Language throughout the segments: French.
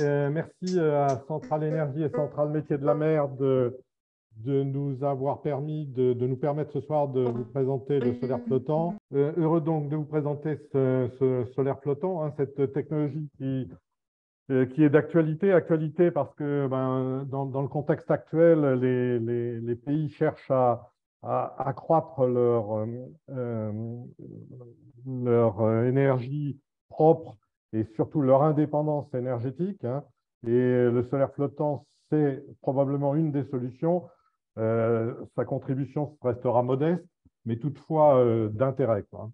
Merci à Centrale Énergie et Centrale Métiers de la Mer de nous avoir permis de nous permettre ce soir de vous présenter le solaire flottant. Heureux donc de vous présenter ce solaire flottant, hein, cette technologie qui est d'actualité. Actualité parce que dans le contexte actuel, les pays cherchent à accroître leur énergie propre et surtout leur indépendance énergétique, hein. Et le solaire flottant, c'est probablement une des solutions. Sa contribution restera modeste, mais toutefois d'intérêt, quoi.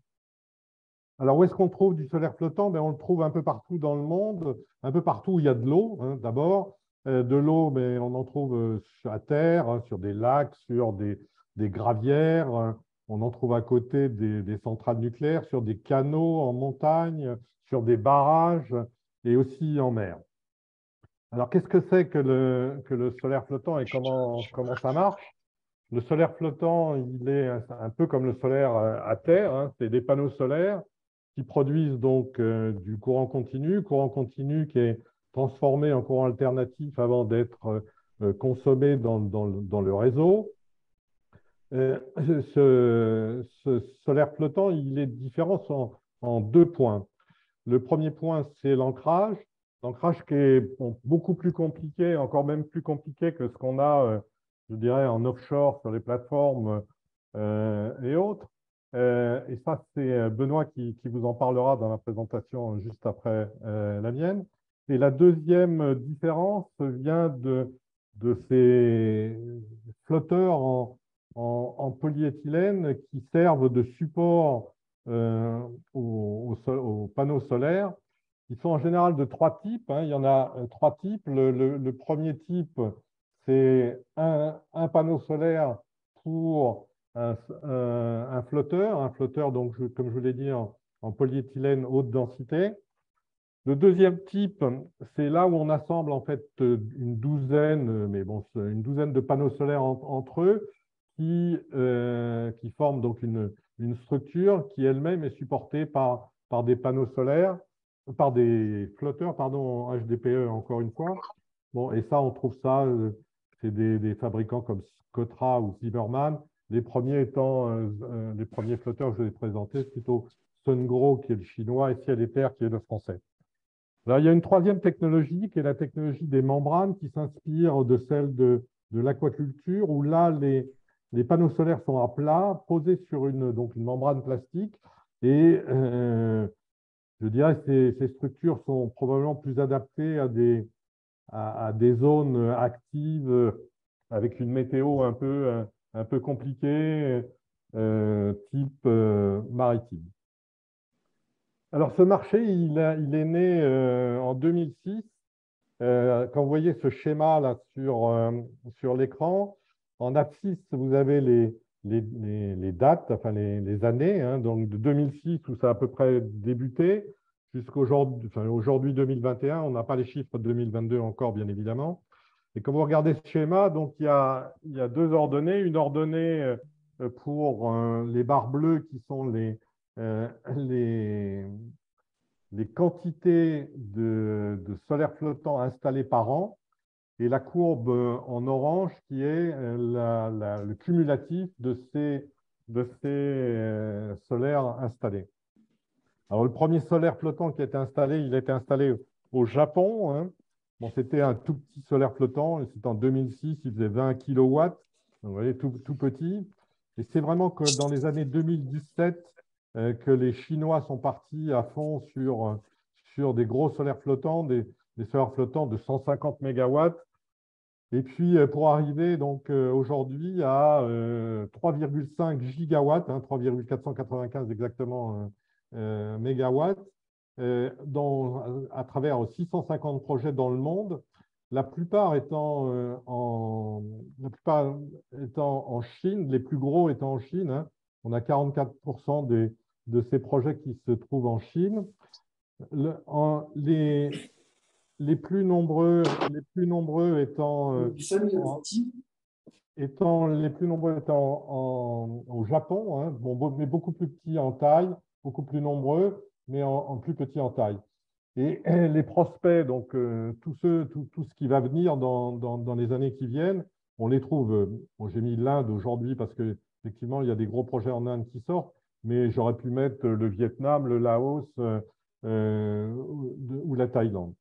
Alors, où est-ce qu'on trouve du solaire flottant? On le trouve un peu partout dans le monde, un peu partout où il y a de l'eau, hein, d'abord. De l'eau, on en trouve à terre, hein, sur des lacs, sur des gravières. On en trouve à côté des centrales nucléaires, sur des canaux en montagne, sur des barrages et aussi en mer. Alors, qu'est-ce que c'est que le solaire flottant et comment ça marche? Le solaire flottant, il est un peu comme le solaire à terre, hein. C'est des panneaux solaires qui produisent donc du courant continu qui est transformé en courant alternatif avant d'être consommé dans le réseau. Ce solaire flottant, il est différent en deux points. Le premier point, c'est l'ancrage. L'ancrage qui est beaucoup plus compliqué, encore même plus compliqué que ce qu'on a, je dirais, en offshore sur les plateformes et autres. Et ça, c'est Benoît qui vous en parlera dans la présentation juste après la mienne. Et la deuxième différence vient de ces flotteurs en polyéthylène qui servent de support aux panneaux solaires. Ils sont en général de trois types, hein. Il y en a trois types. Le premier type, c'est un panneau solaire pour un flotteur. Un flotteur, donc, comme je vous l'ai dit, en polyéthylène haute densité. Le deuxième type, c'est là où on assemble en fait une douzaine, une douzaine de panneaux solaires entre eux qui forment donc une structure qui elle-même est supportée par des panneaux solaires, par des flotteurs, pardon, en HDPE encore une fois. Bon, et ça, on trouve ça, c'est des fabricants comme Scotra ou Zimmermann. Les premiers flotteurs que je vais présenter, c'est plutôt Sungrow qui est le chinois et Ciel et Terre qui est le français. Alors, il y a une troisième technologie qui est la technologie des membranes qui s'inspire de celle de l'aquaculture, où là, les panneaux solaires sont à plat, posés sur donc une membrane plastique. Et je dirais que ces structures sont probablement plus adaptées à des zones actives avec une météo un peu compliquée, type maritime. Alors, ce marché, il est né en 2006. Quand vous voyez ce schéma là sur l'écran, en abscisse, vous avez les dates, enfin les années, hein, donc de 2006 où ça a à peu près débuté jusqu'aujourd'hui, enfin, aujourd'hui 2021. On n'a pas les chiffres de 2022 encore, bien évidemment. Et quand vous regardez ce schéma, donc il y a deux ordonnées. Une ordonnée pour les barres bleues qui sont euh, les, les quantités de solaire flottant installées par an et la courbe en orange qui est le cumulatif de ces solaires installés. Alors, le premier solaire flottant qui a été installé, il a été installé au Japon, hein. Bon, c'était un tout petit solaire flottant, et c'était en 2006, il faisait 20 kilowatts, donc, vous voyez, tout petit. Et c'est vraiment que dans les années 2017 que les Chinois sont partis à fond sur des gros solaires flottants, des solaires flottants de 150 mégawatts. Et puis, pour arriver donc aujourd'hui à 3,5 gigawatts, hein, 3,495 exactement mégawatts, à travers 650 projets dans le monde, la plupart la plupart étant en Chine, les plus gros étant en Chine, hein. On a 44% de ces projets qui se trouvent en Chine. Les plus nombreux étant au Japon, hein, bon, mais beaucoup plus petits en taille, beaucoup plus nombreux, mais en plus petits en taille. Et les prospects, donc tout ce qui va venir dans les années qui viennent, on les trouve. Bon, j'ai mis l'Inde aujourd'hui parce que effectivement, il y a des gros projets en Inde qui sortent, mais j'aurais pu mettre le Vietnam, le Laos ou la Thaïlande.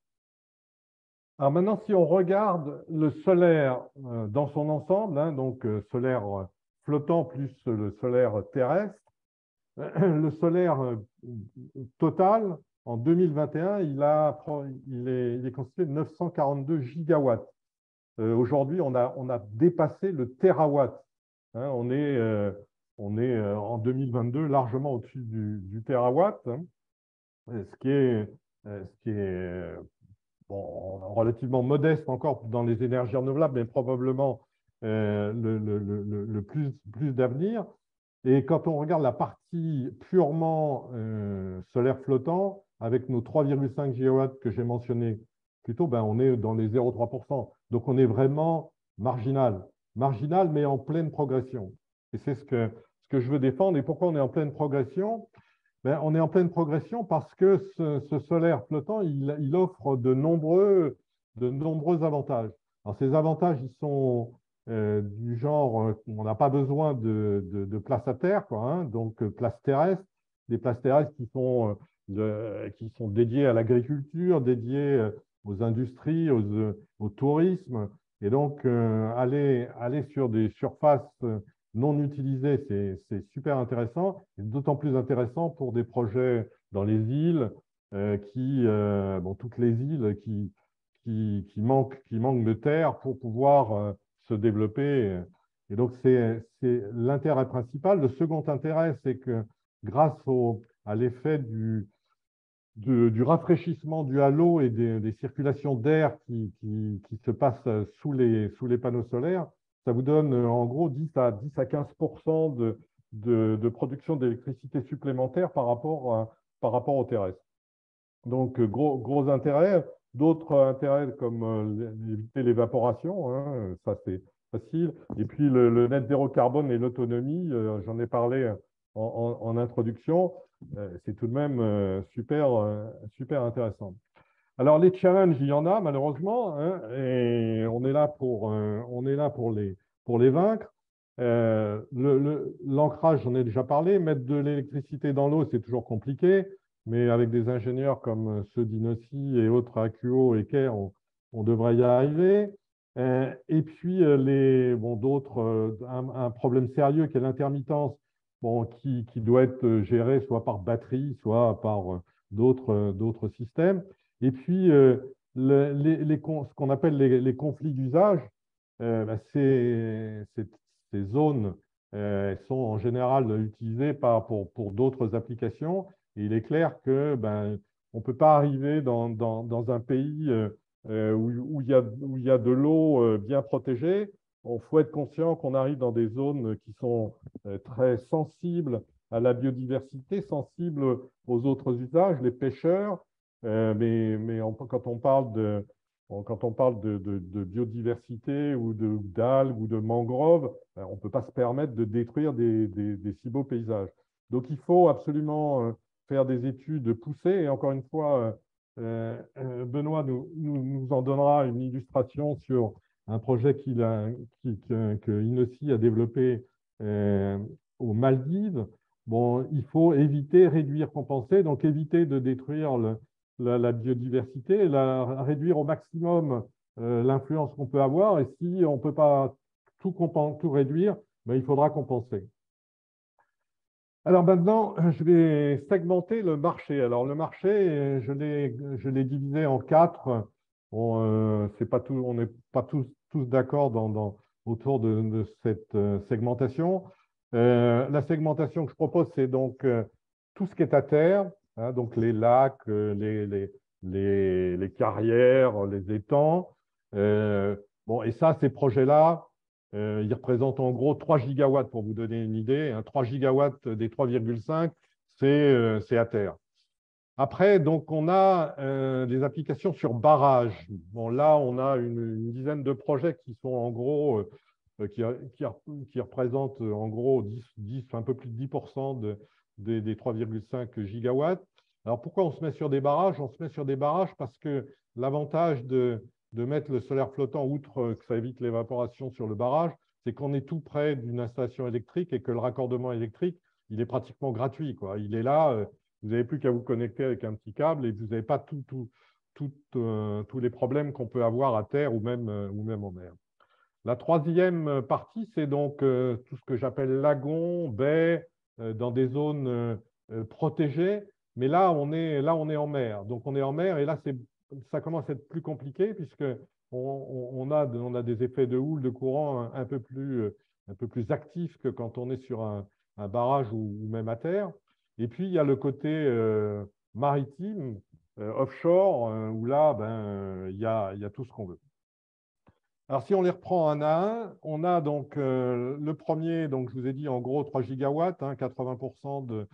Alors maintenant, si on regarde le solaire dans son ensemble, hein, donc solaire flottant plus le solaire terrestre, le solaire total, en 2021, il est constitué de 942 gigawatts. Aujourd'hui, on a dépassé le terawatt. Hein, on est en 2022 largement au-dessus du terawatt, hein, ce qui est bon, relativement modeste encore dans les énergies renouvelables, mais probablement le plus d'avenir. Et quand on regarde la partie purement solaire flottant, avec nos 3,5 gigawatts que j'ai mentionnés plus tôt, ben on est dans les 0,3%. Donc on est vraiment marginal. Marginal, mais en pleine progression. Et c'est ce que je veux défendre. Et pourquoi on est en pleine progression? Ben, on est en pleine progression parce que ce solaire flottant, il offre de nombreux avantages. Alors, ces avantages, ils sont du genre, on n'a pas besoin de place à terre, quoi, hein, donc place terrestre, des places terrestres qui sont dédiées à l'agriculture, dédiées aux industries, au tourisme. Et donc, aller sur des surfaces non utilisées, c'est super intéressant, et d'autant plus intéressant pour des projets dans les îles, bon, toutes les îles qui manquent de terre pour pouvoir se développer. Et donc, c'est l'intérêt principal. Le second intérêt, c'est que grâce à l'effet du rafraîchissement du halo et des circulations d'air qui se passent sous les panneaux solaires, ça vous donne en gros 10 à 15% de production d'électricité supplémentaire par rapport au terrestre. Donc, gros intérêt. D'autres intérêts comme éviter l'évaporation, hein, ça c'est facile. Et puis le net zéro carbone et l'autonomie, j'en ai parlé en introduction, c'est tout de même super intéressant. Alors les challenges, il y en a malheureusement, hein, et on est là pour les vaincre. L'ancrage, j'en ai déjà parlé. Mettre de l'électricité dans l'eau, c'est toujours compliqué, mais avec des ingénieurs comme ceux d'Innossi et autres AQO et CARE, on devrait y arriver. Et puis, un problème sérieux qui est l'intermittence, bon, qui doit être géré soit par batterie, soit par d'autres systèmes. Et puis, ce qu'on appelle les conflits d'usage, ben, ces zones sont en général utilisées pour d'autres applications. Et il est clair que ben, on ne peut pas arriver dans un pays où il y a de l'eau bien protégée. Il faut être conscient qu'on arrive dans des zones qui sont très sensibles à la biodiversité, sensibles aux autres usages, les pêcheurs. Quand on parle de biodiversité ou d'algues ou de mangroves, on ne peut pas se permettre de détruire des si beaux paysages. Donc, il faut absolument faire des études poussées. Et encore une fois, Benoît nous en donnera une illustration sur un projet que Innossi a développé aux Maldives. Bon, il faut éviter, réduire, compenser, donc éviter de détruire la biodiversité, réduire au maximum l'influence qu'on peut avoir. Et si on ne peut pas tout réduire, ben, il faudra compenser. Alors maintenant, je vais segmenter le marché. Alors le marché, je l'ai divisé en quatre. Bon, c'est pas tout, on n'est pas tous d'accord autour de cette segmentation. La segmentation que je propose, c'est donc tout ce qui est à terre, hein, donc les lacs, les carrières, les étangs. Bon, et ça, ces projets-là, ils représentent en gros 3 gigawatts pour vous donner une idée. Hein, 3 gigawatts des 3,5, c'est à terre. Après, donc, on a des applications sur barrage. Bon, là, on a une dizaine de projets qui sont en gros, qui représentent en gros un peu plus de 10% des 3,5 gigawatts. Alors, pourquoi on se met sur des barrages? On se met sur des barrages parce que l'avantage de mettre le solaire flottant, outre que ça évite l'évaporation sur le barrage, c'est qu'on est tout près d'une installation électrique et que le raccordement électrique, il est pratiquement gratuit, quoi. Il est là, vous n'avez plus qu'à vous connecter avec un petit câble et vous n'avez pas tous les problèmes qu'on peut avoir à terre ou même en mer. La troisième partie, c'est donc tout ce que j'appelle lagons, baies, dans des zones protégées. Mais là, on est en mer. Donc, on est en mer et là, ça commence à être plus compliqué puisque on a des effets de houle, de courant un peu plus actifs que quand on est sur un barrage ou même à terre. Et puis, il y a le côté maritime, offshore, où là, il y a tout ce qu'on veut. Alors, si on les reprend un à un, on a donc le premier, donc je vous ai dit en gros 3 gigawatts, 80% de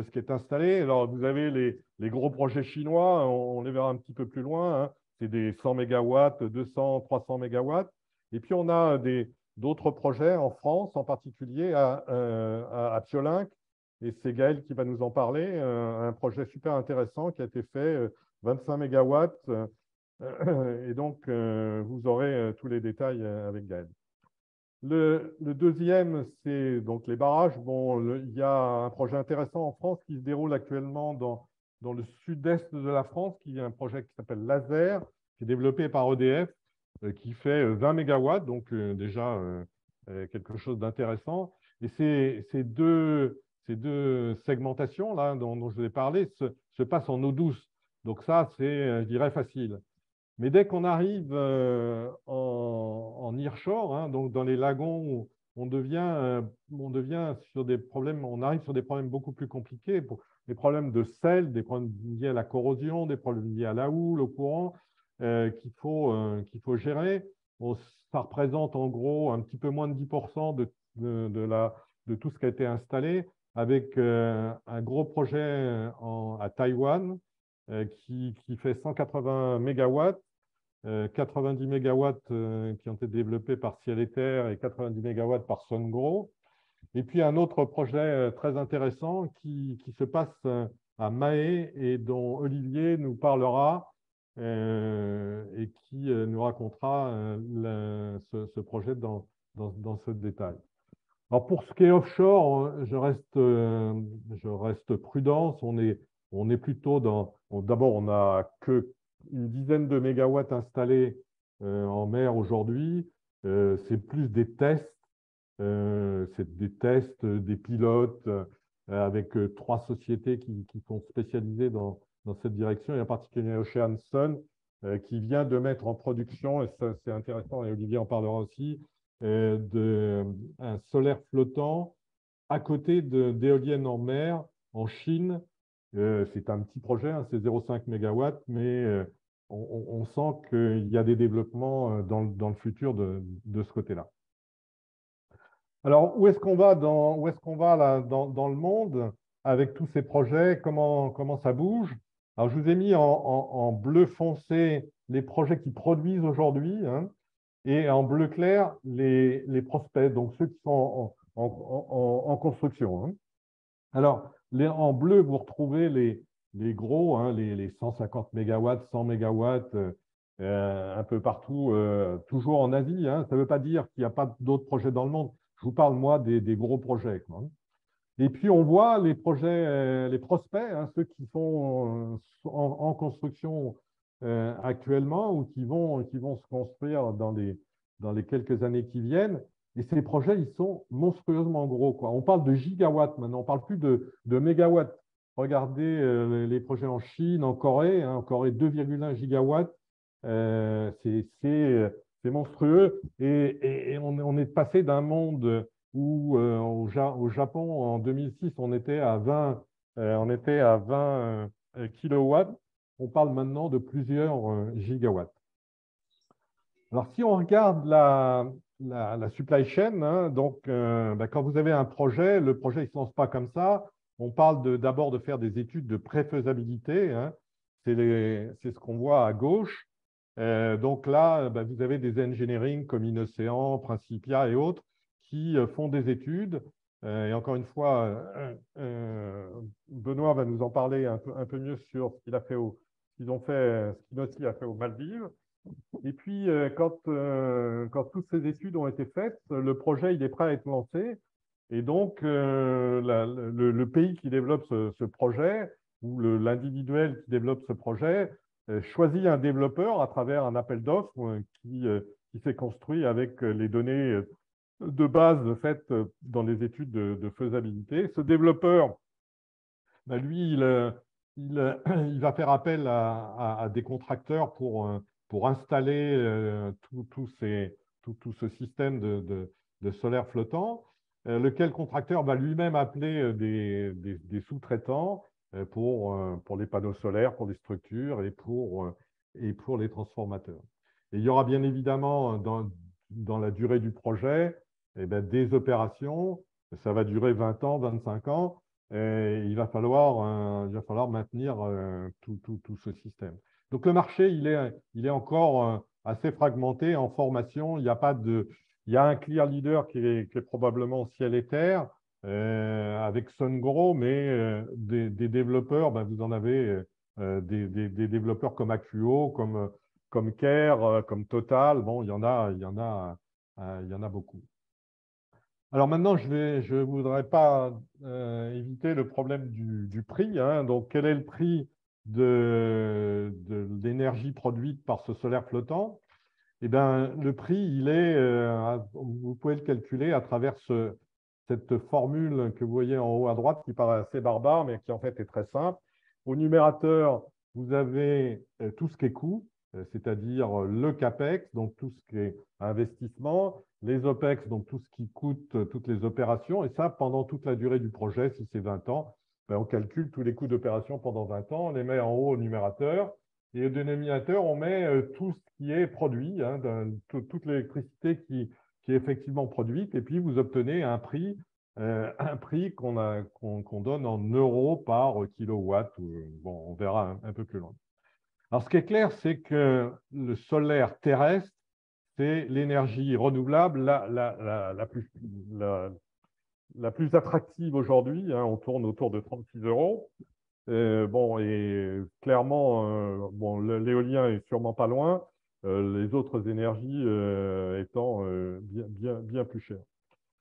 ce qui est installé. Alors, vous avez les gros projets chinois, on les verra un petit peu plus loin. C'est des 100 mégawatts, 200, 300 mégawatts. Et puis, on a d'autres projets en France, en particulier à Piolinc. Et c'est Gaël qui va nous en parler. Un projet super intéressant qui a été fait, 25 mégawatts. Et donc, vous aurez tous les détails avec Gaël. Le deuxième, c'est donc les barrages. Bon, il y a un projet intéressant en France qui se déroule actuellement dans le sud-est de la France, qui est un projet qui s'appelle Laser, qui est développé par EDF, qui fait 20 mégawatts, donc déjà quelque chose d'intéressant. Et ces deux segmentations là, dont je vous ai parlé se passent en eau douce. Donc ça, c'est, je dirais, facile. Mais dès qu'on arrive en nearshore, donc dans les lagons, on devient sur des problèmes, on arrive sur des problèmes beaucoup plus compliqués, des problèmes de sel, des problèmes liés à la corrosion, des problèmes liés à la houle, au courant, qu'il faut gérer. Ça représente en gros un petit peu moins de 10% de tout ce qui a été installé, avec un gros projet à Taïwan qui fait 180 mégawatts, 90 mégawatts qui ont été développés par Ciel et Terre et 90 mégawatts par Sungrow. Et puis un autre projet très intéressant qui se passe à Mahé et dont Olivier nous parlera et qui nous racontera ce projet dans ce détail. Alors pour ce qui est offshore, je reste prudent. On est plutôt d'abord, on n'a que une dizaine de mégawatts installés en mer aujourd'hui. C'est plus des tests. C'est des tests, des pilotes avec 3 sociétés qui sont spécialisées dans cette direction, et en particulier Ocean Sun, qui vient de mettre en production, et ça c'est intéressant, et Olivier en parlera aussi, un solaire flottant à côté d'éoliennes en mer en Chine. C'est un petit projet, c'est 0,5 MW, mais on sent qu'il y a des développements dans le futur de ce côté-là. Alors, où est-ce qu'on va là, dans le monde avec tous ces projets? Comment ça bouge? Alors, je vous ai mis en bleu foncé les projets qui produisent aujourd'hui, et en bleu clair les prospects, donc ceux qui sont en construction. Alors, en bleu, vous retrouvez les gros, les 150 mégawatts, 100 mégawatts, un peu partout, toujours en Asie. Ça ne veut pas dire qu'il n'y a pas d'autres projets dans le monde. Je vous parle, moi, des gros projets, quoi. Et puis, on voit les projets, les prospects, ceux qui sont en construction actuellement ou qui vont se construire dans les quelques années qui viennent. Et ces projets, ils sont monstrueusement gros, quoi. On parle de gigawatts maintenant, on ne parle plus de mégawatts. Regardez les projets en Chine, en Corée, en Corée 2,1 gigawatts. C'est monstrueux. Et on est passé d'un monde où au Japon, en 2006, on était à 20 kilowatts. On parle maintenant de plusieurs gigawatts. Alors, si on regarde la supply chain, donc quand vous avez un projet, le projet ne se lance pas comme ça. On parle d'abord de faire des études de préfaisabilité. C'est ce qu'on voit à gauche. Donc là, vous avez des engineering comme Inocéan, Principia et autres qui font des études Et encore une fois, Benoît va nous en parler un peu mieux sur ce qu'il a fait ce qu'ils ont fait, ce qu'Innossi a fait aux Maldives. Et puis, quand toutes ces études ont été faites, le projet il est prêt à être lancé. Et donc, le pays qui développe ce projet ou l'individuel qui développe ce projet choisit un développeur à travers un appel d'offres qui s'est construit avec les données de base faites dans les études de faisabilité. Ce développeur, ben lui, il va faire appel à des contracteurs pour installer tout ce système de solaire flottant, lequel contracteur va lui-même appeler des sous-traitants pour les panneaux solaires, pour les structures et pour les transformateurs. Et il y aura bien évidemment dans la durée du projet eh bien, des opérations, ça va durer 20 ans, 25 ans, et il va falloir maintenir tout ce système. Donc le marché, il est encore assez fragmenté en formation. Il y a un clear leader qui est probablement ciel et terre avec SunGrow, mais des développeurs, ben, vous en avez des développeurs comme Acquo, comme Care, comme Total. Bon, il y en a beaucoup. Alors maintenant, je ne voudrais pas éviter le problème du prix, hein. Donc, quel est le prix de l'énergie produite par ce solaire flottant? Eh bien, le prix, vous pouvez le calculer à travers cette formule que vous voyez en haut à droite qui paraît assez barbare, mais qui en fait est très simple. Au numérateur, vous avez tout ce qui est coût, c'est-à-dire le CAPEX, donc tout ce qui est investissement, les OPEX, donc tout ce qui coûte toutes les opérations, et ça pendant toute la durée du projet, si c'est 20 ans, ben, on calcule tous les coûts d'opération pendant 20 ans, on les met en haut au numérateur, et au dénominateur, on met tout ce qui est produit, hein, toute l'électricité qui est effectivement produite, et puis vous obtenez un prix qu'on donne en euros par kilowatt. Bon, on verra un peu plus loin. Alors, ce qui est clair, c'est que le solaire terrestre, c'est l'énergie renouvelable la plus attractive aujourd'hui, hein. On tourne autour de 36 euros. Bon, et clairement, bon, l'éolien est sûrement pas loin, les autres énergies étant bien plus chères.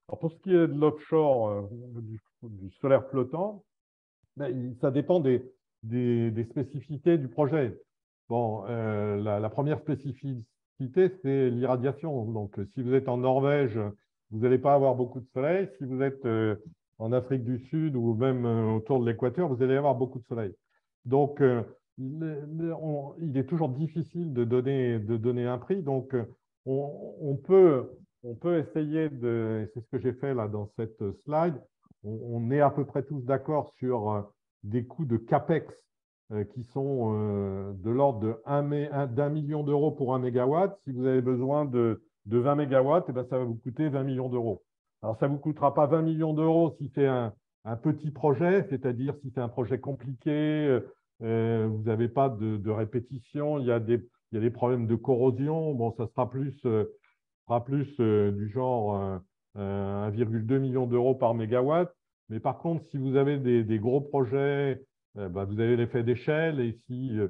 Alors, pour ce qui est de l'offshore, du solaire flottant, ben, ça dépend des spécificités du projet. Bon, la première spécificité, c'est l'irradiation. Donc, si vous êtes en Norvège, vous n'allez pas avoir beaucoup de soleil. Si vous êtes en Afrique du Sud ou même autour de l'équateur, vous allez avoir beaucoup de soleil. Donc, il est toujours difficile de donner un prix. Donc, on peut essayer et c'est ce que j'ai fait là dans cette slide, on est à peu près tous d'accord sur des coûts de CAPEX qui sont de l'ordre d'1 million d'euros pour 1 mégawatt. Si vous avez besoin de 20 mégawatts, eh bien, ça va vous coûter 20 millions d'euros. Alors, ça ne vous coûtera pas 20 millions d'euros si c'est un petit projet, c'est-à-dire si c'est un projet compliqué, vous n'avez pas de répétition, il y a des problèmes de corrosion. Bon, ça sera plus du genre 1,2 million d'euros par mégawatt. Mais par contre, si vous avez des gros projets, bah, vous avez l'effet d'échelle. Et si vous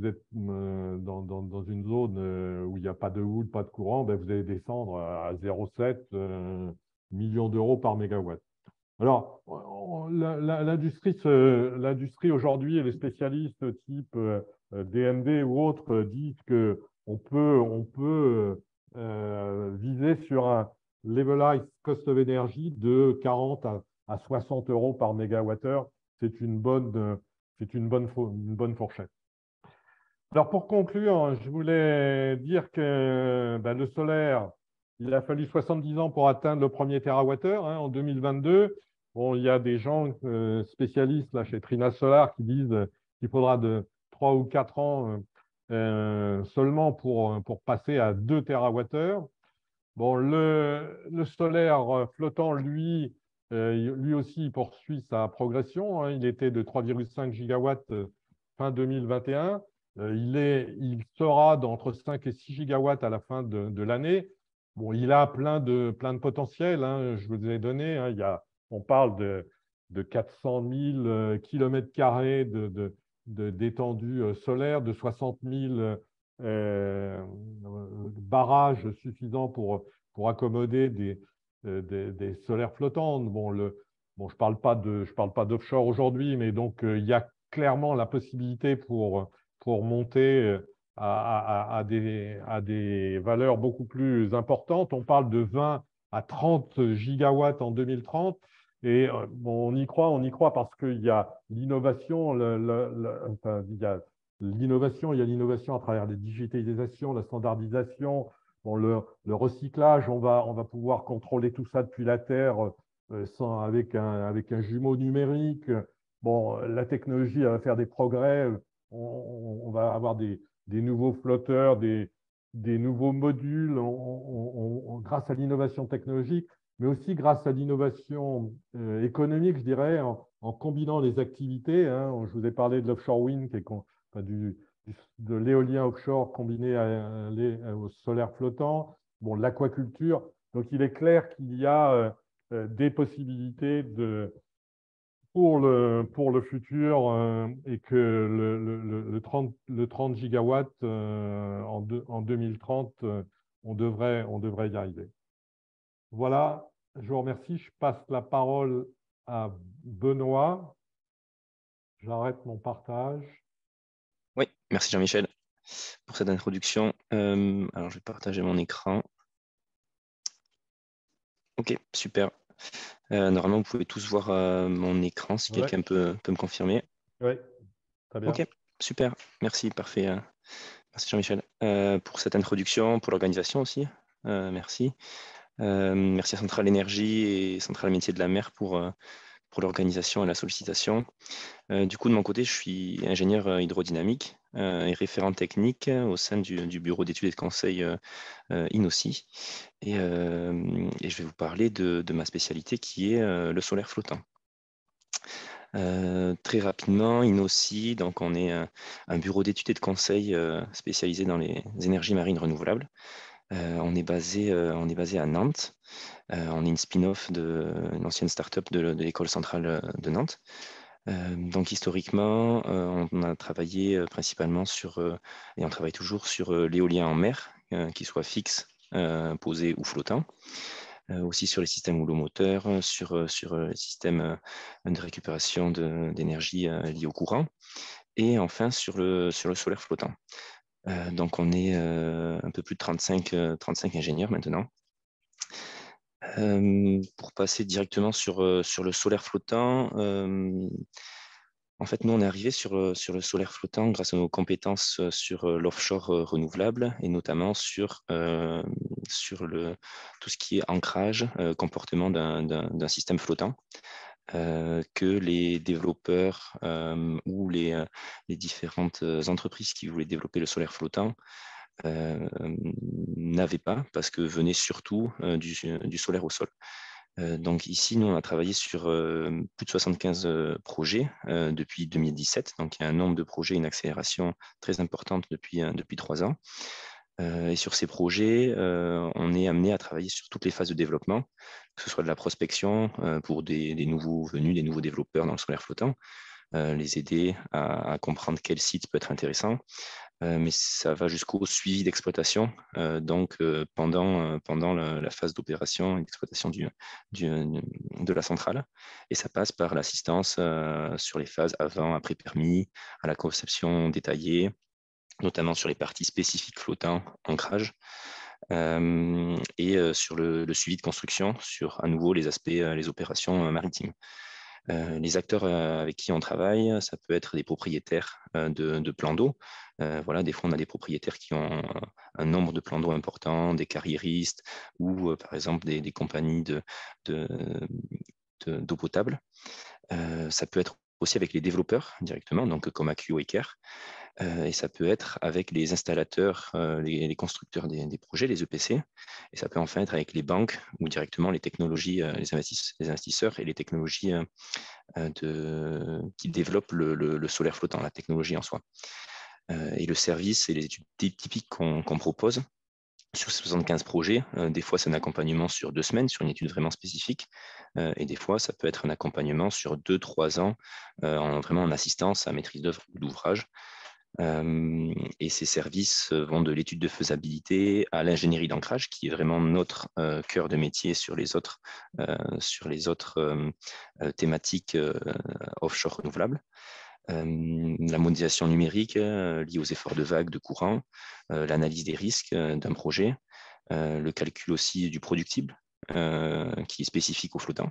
êtes dans une zone où il n'y a pas de houle, pas de courant, ben vous allez descendre à 0,7 millions d'euros par mégawatt. Alors, l'industrie aujourd'hui et les spécialistes type DNV ou autres disent qu'on peut viser sur un levelized cost of energy de 40 à 60 euros par mégawattheure. C'est une bonne fourchette. Alors, pour conclure, je voulais dire que ben, le solaire, il a fallu 70 ans pour atteindre le premier térawattheure, hein, en 2022. Bon, il y a des gens spécialistes là, chez Trina Solar qui disent qu'il faudra de 3 ou 4 ans seulement pour passer à 2 térawattheures. Bon, le solaire flottant, lui aussi, il poursuit sa progression, hein. Il était de 3,5 gigawatts fin 2021. Il sera d'entre 5 et 6 gigawatts à la fin de l'année. bon, il a plein de potentiel, hein, je vous ai donné. Hein, on parle de 400 000 kilomètres carrés d'étendue solaire, de 60 000 barrages suffisants pour accommoder des solaires flottantes. Bon, je parle pas d'offshore aujourd'hui, mais donc il y a clairement la possibilité pour monter à des valeurs beaucoup plus importantes. On parle de 20 à 30 gigawatts en 2030. Et bon, on y croit parce qu'il y a l'innovation, enfin, il y a l'innovation à travers la digitalisation, la standardisation, bon, le recyclage. On va pouvoir contrôler tout ça depuis la Terre avec un jumeau numérique. Bon, la technologie elle va faire des progrès. On va avoir des nouveaux flotteurs, des nouveaux modules grâce à l'innovation technologique, mais aussi grâce à l'innovation économique, je dirais, en combinant les activités. Hein. Je vous ai parlé de l'offshore wind, enfin, de l'éolien offshore combiné au solaire flottant, bon, l'aquaculture. Donc, il est clair qu'il y a des possibilités pour le futur et que le 30 gigawatts en 2030, on devrait y arriver. Voilà, je vous remercie. Je passe la parole à Benoît. J'arrête mon partage. Oui, merci Jean-Michel pour cette introduction. Alors, je vais partager mon écran. Ok, super. Normalement, vous pouvez tous voir mon écran si Ouais, quelqu'un peut me confirmer. ouais, très bien. Ok, super. Merci, parfait. Merci Jean-Michel pour cette introduction, pour l'organisation aussi. Merci. Merci à Centrale Énergie et Centrale Métiers de la Mer pour l'organisation et la sollicitation. Du coup, de mon côté, je suis ingénieur hydrodynamique et référent technique au sein du bureau d'études et de conseil INOCI. Et je vais vous parler de ma spécialité qui est le solaire flottant. Très rapidement, INOCI, donc on est un bureau d'études et de conseil spécialisé dans les énergies marines renouvelables. On est basé à Nantes. On est une spin-off d'une ancienne start-up de l'école centrale de Nantes. Donc historiquement, on a travaillé principalement et on travaille toujours sur l'éolien en mer, qu'il soit fixe, posé ou flottant. Aussi sur les systèmes houlomoteurs, sur les systèmes de récupération d'énergie liés au courant, et enfin sur le solaire flottant. Donc on est un peu plus de 35 ingénieurs maintenant. Pour passer directement sur le solaire flottant, en fait, nous, on est arrivé sur le solaire flottant grâce à nos compétences sur l'offshore renouvelable et notamment sur tout ce qui est ancrage, comportement d'un système flottant que les développeurs ou les différentes entreprises qui voulaient développer le solaire flottant n'avaient pas parce que venait surtout du solaire au sol. Donc ici, nous, on a travaillé sur plus de 75 projets depuis 2017. Donc il y a un nombre de projets, une accélération très importante depuis 3 ans. Et sur ces projets, on est amené à travailler sur toutes les phases de développement, que ce soit de la prospection pour des nouveaux venus, des nouveaux développeurs dans le solaire flottant, les aider à comprendre quel site peut être intéressant, mais ça va jusqu'au suivi d'exploitation, donc pendant la phase d'opération et d'exploitation de la centrale. Et ça passe par l'assistance sur les phases avant, après permis, à la conception détaillée, notamment sur les parties spécifiques flottants, ancrage, et sur le suivi de construction, sur à nouveau les aspects, les opérations maritimes. Les acteurs avec qui on travaille, ça peut être des propriétaires de plans d'eau. Voilà, des fois, on a des propriétaires qui ont un nombre de plans d'eau important, des carriéristes ou, par exemple, des compagnies d'eau potable. Ça peut être aussi avec les développeurs directement, donc comme Accio et Care. Et ça peut être avec les installateurs, les constructeurs des projets, les EPC. Et ça peut enfin être avec les banques ou directement les technologies, les investisseurs et les technologies qui développent le solaire flottant, la technologie en soi. Et le service et les études typiques qu'on propose, Sur ces 75 projets, des fois, c'est un accompagnement sur 2 semaines, sur une étude vraiment spécifique. Et des fois, ça peut être un accompagnement sur 2-3 ans, vraiment en assistance à maîtrise d'œuvre ou d'ouvrage. Et ces services vont de l'étude de faisabilité à l'ingénierie d'ancrage, qui est vraiment notre cœur de métier sur les autres thématiques offshore renouvelables. La modélisation numérique liée aux efforts de vagues, de courant, l'analyse des risques d'un projet, le calcul aussi du productible qui est spécifique au flottant,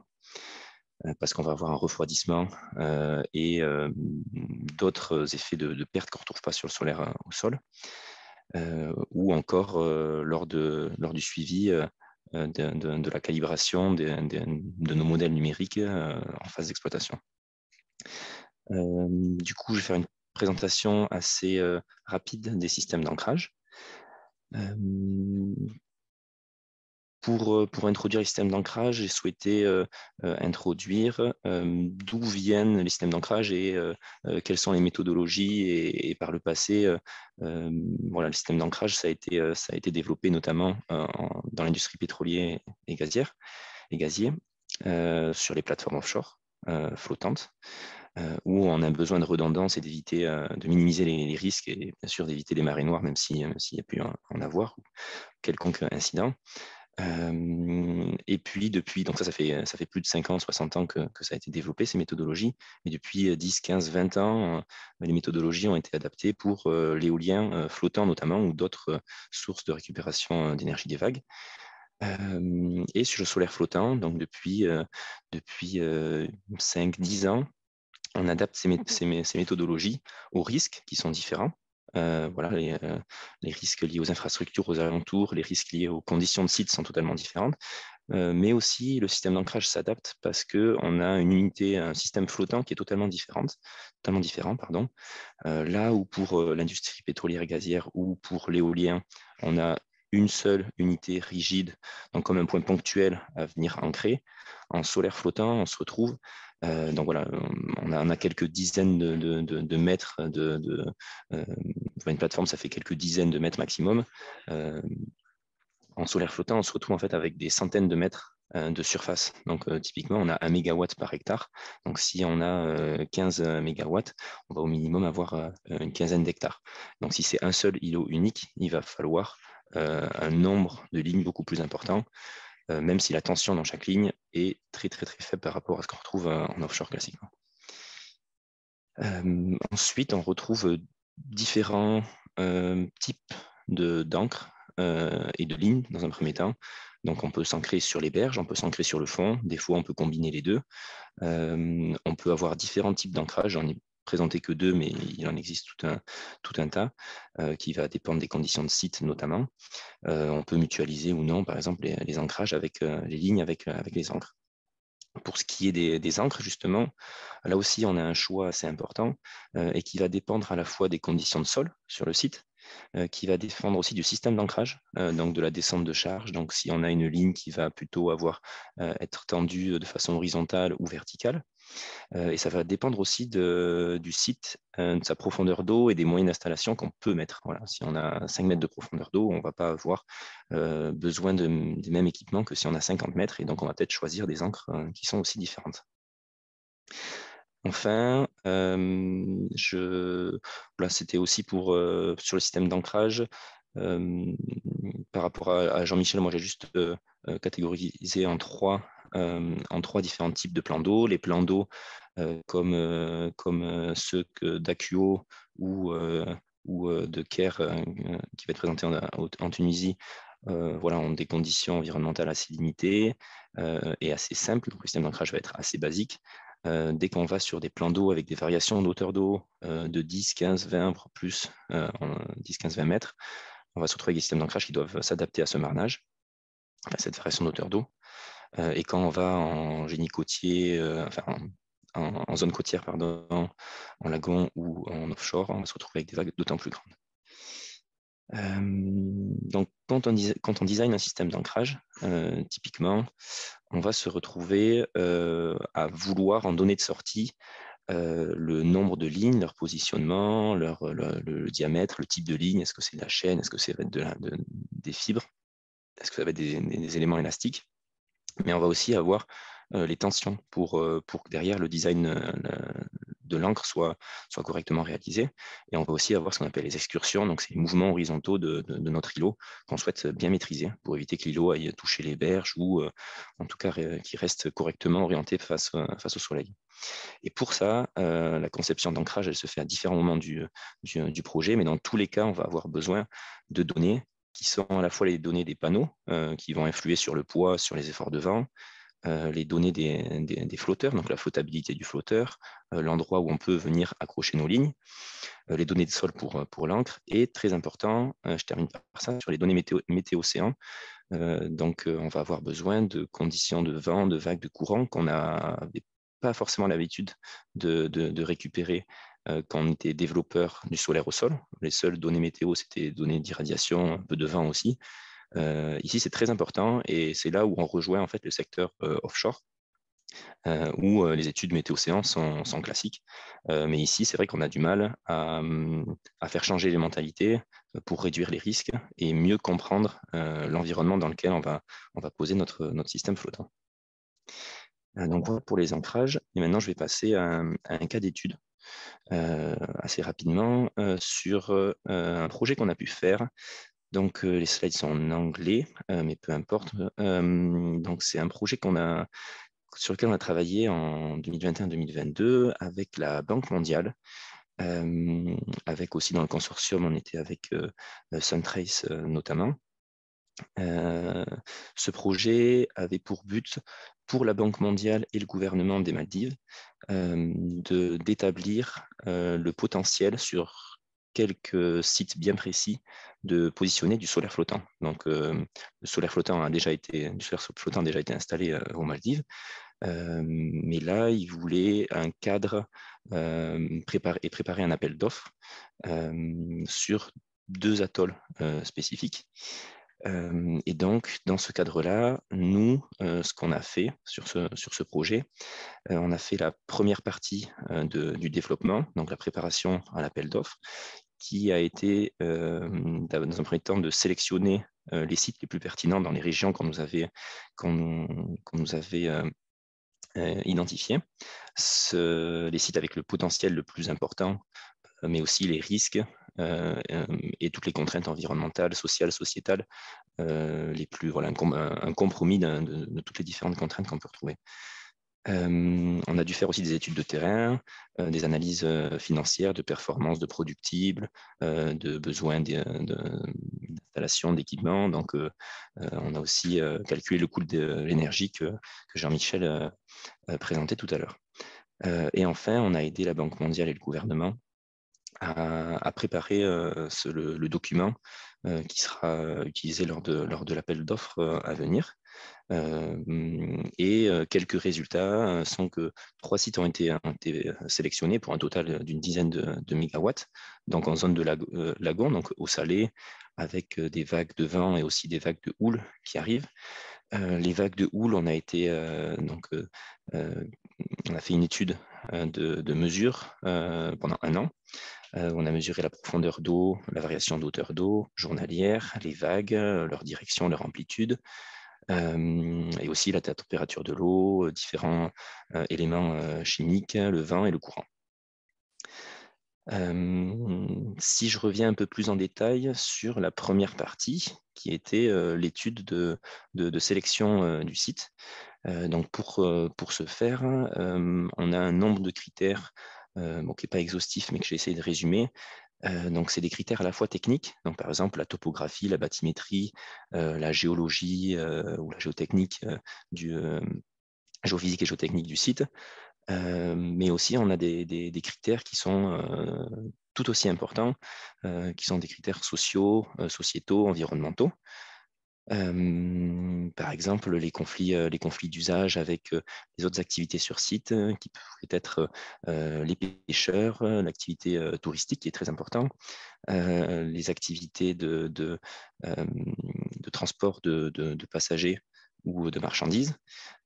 parce qu'on va avoir un refroidissement et d'autres effets de perte qu'on ne retrouve pas sur le solaire au sol, ou encore lors du suivi de la calibration de nos modèles numériques en phase d'exploitation. Du coup, je vais faire une présentation assez rapide des systèmes d'ancrage. Pour introduire les systèmes d'ancrage, j'ai souhaité introduire d'où viennent les systèmes d'ancrage et quelles sont les méthodologies. Et par le passé, voilà, le système d'ancrage, ça a été développé notamment dans l'industrie pétrolière et gazière et gazier, sur les plateformes offshore flottantes, où on a besoin de redondance et d'éviter, de minimiser les risques et bien sûr d'éviter les marées noires, même s'il y a pu en avoir, ou quelconque incident. Et puis depuis, donc ça fait plus de 5 ans, 60 ans que ça a été développé, ces méthodologies. Et depuis 10, 15, 20 ans, les méthodologies ont été adaptées pour l'éolien flottant notamment, ou d'autres sources de récupération d'énergie des vagues. Et sur le solaire flottant, donc depuis 5-10 ans, on adapte ces méthodologies aux risques qui sont différents. Voilà, les risques liés aux infrastructures, aux alentours, les risques liés aux conditions de site sont totalement différentes. Mais aussi, le système d'ancrage s'adapte parce qu'on a une unité, un système flottant qui est totalement différent. Là où pour l'industrie pétrolière et gazière ou pour l'éolien, on a une seule unité rigide, donc comme un point ponctuel à venir ancrer. En solaire flottant, on se retrouve, donc voilà, on a quelques dizaines de mètres une plateforme, ça fait quelques dizaines de mètres maximum. En solaire flottant, on se retrouve en fait avec des centaines de mètres de surface. Donc typiquement, on a 1 mégawatt par hectare. Donc si on a 15 mégawatts, on va au minimum avoir une quinzaine d'hectares. Donc si c'est un seul îlot unique, il va falloir un nombre de lignes beaucoup plus important, même si la tension dans chaque ligne est très très très faible par rapport à ce qu'on retrouve en offshore classiquement. Ensuite, on retrouve différents types d'encre et de lignes dans un premier temps. Donc, on peut s'ancrer sur les berges, on peut s'ancrer sur le fond. Des fois, on peut combiner les deux. On peut avoir différents types d'ancrage. J'en ai présenté que 2, mais il en existe tout un tas qui va dépendre des conditions de site notamment. On peut mutualiser ou non, par exemple, les ancrages avec les lignes avec les encres. Pour ce qui est des encres, justement, là aussi, on a un choix assez important et qui va dépendre à la fois des conditions de sol sur le site, qui va dépendre aussi du système d'ancrage, donc de la descente de charge. Donc, si on a une ligne qui va plutôt être tendue de façon horizontale ou verticale, et ça va dépendre aussi du site, de sa profondeur d'eau et des moyens d'installation qu'on peut mettre. Voilà. Si on a 5 mètres de profondeur d'eau, on ne va pas avoir besoin des mêmes équipements que si on a 50 mètres. Et donc, on va peut-être choisir des encres qui sont aussi différentes. Enfin, voilà, c'était aussi sur le système d'ancrage. Par rapport à Jean-Michel, moi j'ai juste catégorisé en trois différents types de plans d'eau. Les plans d'eau comme ceux d'Acuo ou de Caire qui va être présenté en Tunisie, voilà, ont des conditions environnementales assez limitées et assez simples. Donc, le système d'ancrage va être assez basique. Dès qu'on va sur des plans d'eau avec des variations d'auteur d'eau de 10, 15, 20, voire plus, 10, 15, 20 mètres, on va se retrouver avec des systèmes d'ancrage qui doivent s'adapter à ce marnage, à cette variation d'auteur d'eau. Et quand on va en génie côtier, en zone côtière, pardon, en lagon ou en offshore, on va se retrouver avec des vagues d'autant plus grandes. Donc, quand on design un système d'ancrage, typiquement, on va se retrouver à vouloir en données de sortie le nombre de lignes, leur positionnement, le diamètre, le type de ligne, est-ce que c'est de la chaîne, est-ce que c'est des des fibres? Est-ce que ça va être des éléments élastiques? Mais on va aussi avoir les tensions pour que derrière le design de l'encre soit correctement réalisé. Et on va aussi avoir ce qu'on appelle les excursions, donc c'est les mouvements horizontaux de notre îlot qu'on souhaite bien maîtriser pour éviter que l'îlot aille toucher les berges ou en tout cas qu'il reste correctement orienté face au soleil. Et pour ça, la conception d'ancrage, elle se fait à différents moments du projet, mais dans tous les cas, on va avoir besoin de données qui sont à la fois les données des panneaux, qui vont influer sur le poids, sur les efforts de vent, les données des flotteurs, donc la flottabilité du flotteur, l'endroit où on peut venir accrocher nos lignes, les données de sol pour l'encre, et très important, je termine par ça, sur les données météo-océan. Donc, on va avoir besoin de conditions de vent, de vagues, de courant qu'on n'avait pas forcément l'habitude de récupérer quand on était développeur du solaire au sol. Les seules données météo, c'était des données d'irradiation, un peu de vent aussi. Ici, c'est très important et c'est là où on rejoint en fait le secteur offshore, où les études météo-océan sont classiques. Mais ici, c'est vrai qu'on a du mal à faire changer les mentalités pour réduire les risques et mieux comprendre l'environnement dans lequel on va poser notre système flottant. Donc voilà pour les ancrages. Et maintenant, je vais passer à un cas d'étude assez rapidement sur un projet qu'on a pu faire. Donc, les slides sont en anglais, mais peu importe. Donc, c'est un projet sur lequel on a travaillé en 2021-2022 avec la Banque mondiale. Avec aussi dans le consortium, on était avec Suntrace notamment. Ce projet avait pour but, pour la Banque mondiale et le gouvernement des Maldives, d'établir le potentiel sur quelques sites bien précis de positionner du solaire flottant. Donc, le solaire flottant a déjà été installé aux Maldives, mais là, ils voulaient un cadre préparer un appel d'offres sur 2 atolls spécifiques. Et donc, dans ce cadre-là, nous, ce qu'on a fait sur ce projet, on a fait la première partie du développement, donc la préparation à l'appel d'offres, qui a été, dans un premier temps, de sélectionner les sites les plus pertinents dans les régions qu'on nous avait identifiés, les sites avec le potentiel le plus important, mais aussi les risques et toutes les contraintes environnementales, sociales, sociétales, un compromis de toutes les différentes contraintes qu'on peut retrouver. On a dû faire aussi des études de terrain, des analyses financières, de performance, de productibles, de besoins d'installation, d'équipement. Donc, on a aussi calculé le coût de l'énergie que Jean-Michel présentait tout à l'heure. Et enfin, on a aidé la Banque mondiale et le gouvernement à préparer le document qui sera utilisé lors de l'appel d'offres à venir. Et quelques résultats sont que 3 sites ont été sélectionnés pour un total d'une dizaine de mégawatts, donc en zone de lagon, donc eau salée, avec des vagues de vent et aussi des vagues de houle qui arrivent. Les vagues de houle, on a fait une étude de mesure pendant 1 an. On a mesuré la profondeur d'eau, la variation d'auteur d'eau journalière, les vagues, leur direction, leur amplitude, et aussi la température de l'eau, différents éléments chimiques, le vent et le courant. Si je reviens un peu plus en détail sur la première partie, qui était l'étude de sélection du site. Donc pour ce faire, on a un nombre de critères qui n'est pas exhaustif, mais que j'ai essayé de résumer. Donc, c'est des critères à la fois techniques, donc par exemple la topographie, la bathymétrie, la géologie ou la géotechnique, géophysique et géotechnique du site, mais aussi on a des critères qui sont tout aussi importants, qui sont des critères sociaux, sociétaux, environnementaux. Par exemple, les conflits d'usage avec les autres activités sur site, qui peuvent être les pêcheurs, l'activité touristique qui est très importante, les activités de transport de passagers ou de marchandises,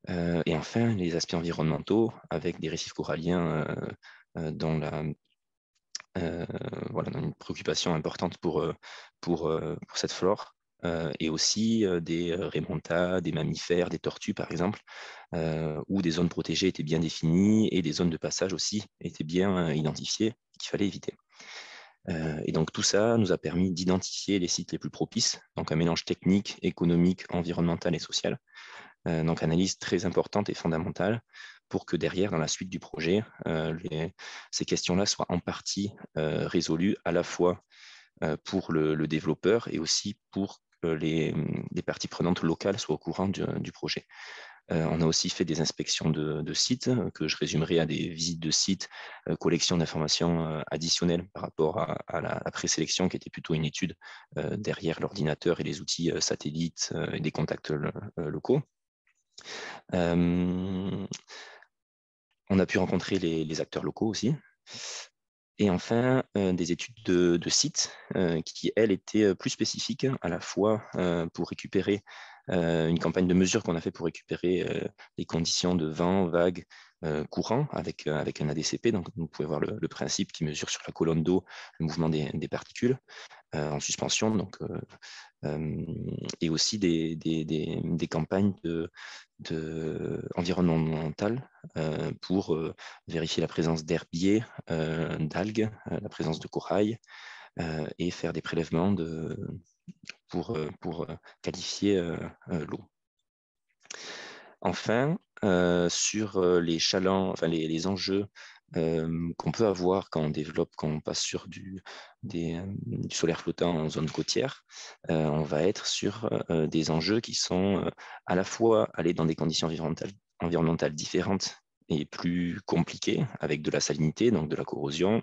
et enfin les aspects environnementaux avec des récifs coralliens dans une préoccupation importante pour cette flore et aussi des remontas, des mammifères, des tortues par exemple, où des zones protégées étaient bien définies et des zones de passage aussi étaient bien identifiées qu'il fallait éviter. Et donc tout ça nous a permis d'identifier les sites les plus propices, donc un mélange technique, économique, environnemental et social. Donc analyse très importante et fondamentale pour que derrière, dans la suite du projet, ces questions-là soient en partie résolues à la fois pour le développeur et aussi pour que les parties prenantes locales soient au courant du projet. On a aussi fait des inspections de sites que je résumerai à des visites de sites, collection d'informations additionnelles par rapport à la présélection qui était plutôt une étude derrière l'ordinateur et les outils satellites et des contacts locaux. On a pu rencontrer les acteurs locaux aussi. Et enfin, des études de sites qui, elles, étaient plus spécifiques, à la fois pour récupérer une campagne de mesure qu'on a fait pour récupérer les conditions de vent, vague, courant avec un ADCP. Donc, vous pouvez voir le principe qui mesure sur la colonne d'eau le mouvement des particules en suspension. Donc, et aussi des campagnes environnementales pour vérifier la présence d'herbiers, d'algues, la présence de corail et faire des prélèvements pour qualifier l'eau. Enfin, sur les enjeux qu'on peut avoir quand on développe, quand on passe sur du solaire flottant en zone côtière, on va être sur des enjeux qui sont à la fois aller dans des conditions environnementales différentes et plus compliquées, avec de la salinité, donc de la corrosion,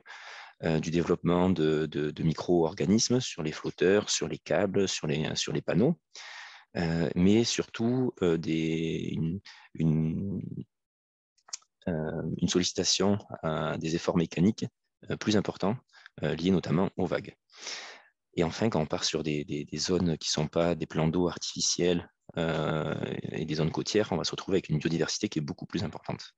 du développement de micro-organismes sur les flotteurs, sur les câbles, sur les panneaux. Mais surtout une sollicitation à des efforts mécaniques plus importants, liés notamment aux vagues. Et enfin, quand on part sur des zones qui ne sont pas des plans d'eau artificiels et des zones côtières, on va se retrouver avec une biodiversité qui est beaucoup plus importante.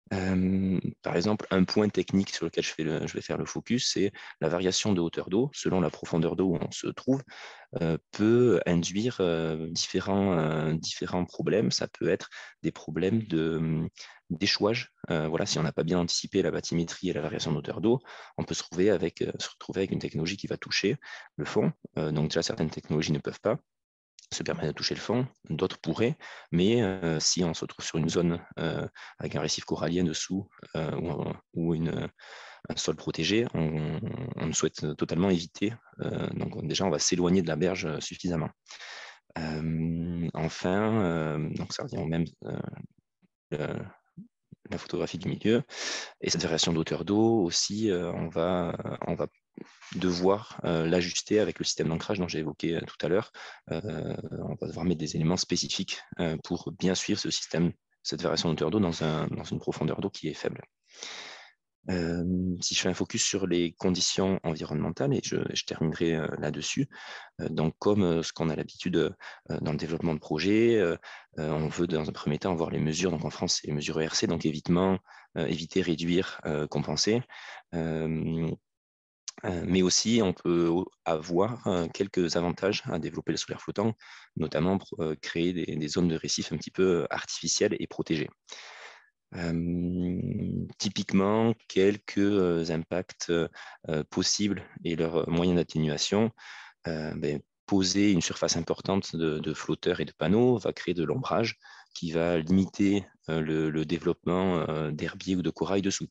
Par exemple, un point technique sur lequel je vais faire le focus, c'est la variation de hauteur d'eau selon la profondeur d'eau où on se trouve peut induire différents problèmes. Ça peut être des problèmes d'échouage. Voilà, si on n'a pas bien anticipé la bathymétrie et la variation de hauteur d'eau, on peut se retrouver avec une technologie qui va toucher le fond. Donc déjà, certaines technologies ne peuvent pas se permettre de toucher le fond, d'autres pourraient, mais si on se trouve sur une zone avec un récif corallien dessous ou un sol protégé, on souhaite totalement éviter. Donc déjà, on va s'éloigner de la berge suffisamment. Enfin, donc ça revient au même la photographie du milieu. Et cette variation d'auteur d'eau aussi, on va devoir l'ajuster avec le système d'ancrage dont j'ai évoqué tout à l'heure. On va devoir mettre des éléments spécifiques pour bien suivre cette variation d'auteur d'eau dans une profondeur d'eau qui est faible. Si je fais un focus sur les conditions environnementales, et je terminerai là-dessus, donc comme ce qu'on a l'habitude dans le développement de projets, on veut dans un premier temps avoir les mesures, donc en France c'est les mesures ERC, donc évitement, éviter, réduire, compenser, mais aussi on peut avoir quelques avantages à développer le solaire flottant, notamment pour créer des zones de récifs un petit peu artificielles et protégées. Typiquement, quelques impacts possibles et leurs moyens d'atténuation. Poser une surface importante de flotteurs et de panneaux va créer de l'ombrage qui va limiter le développement d'herbiers ou de corail dessous.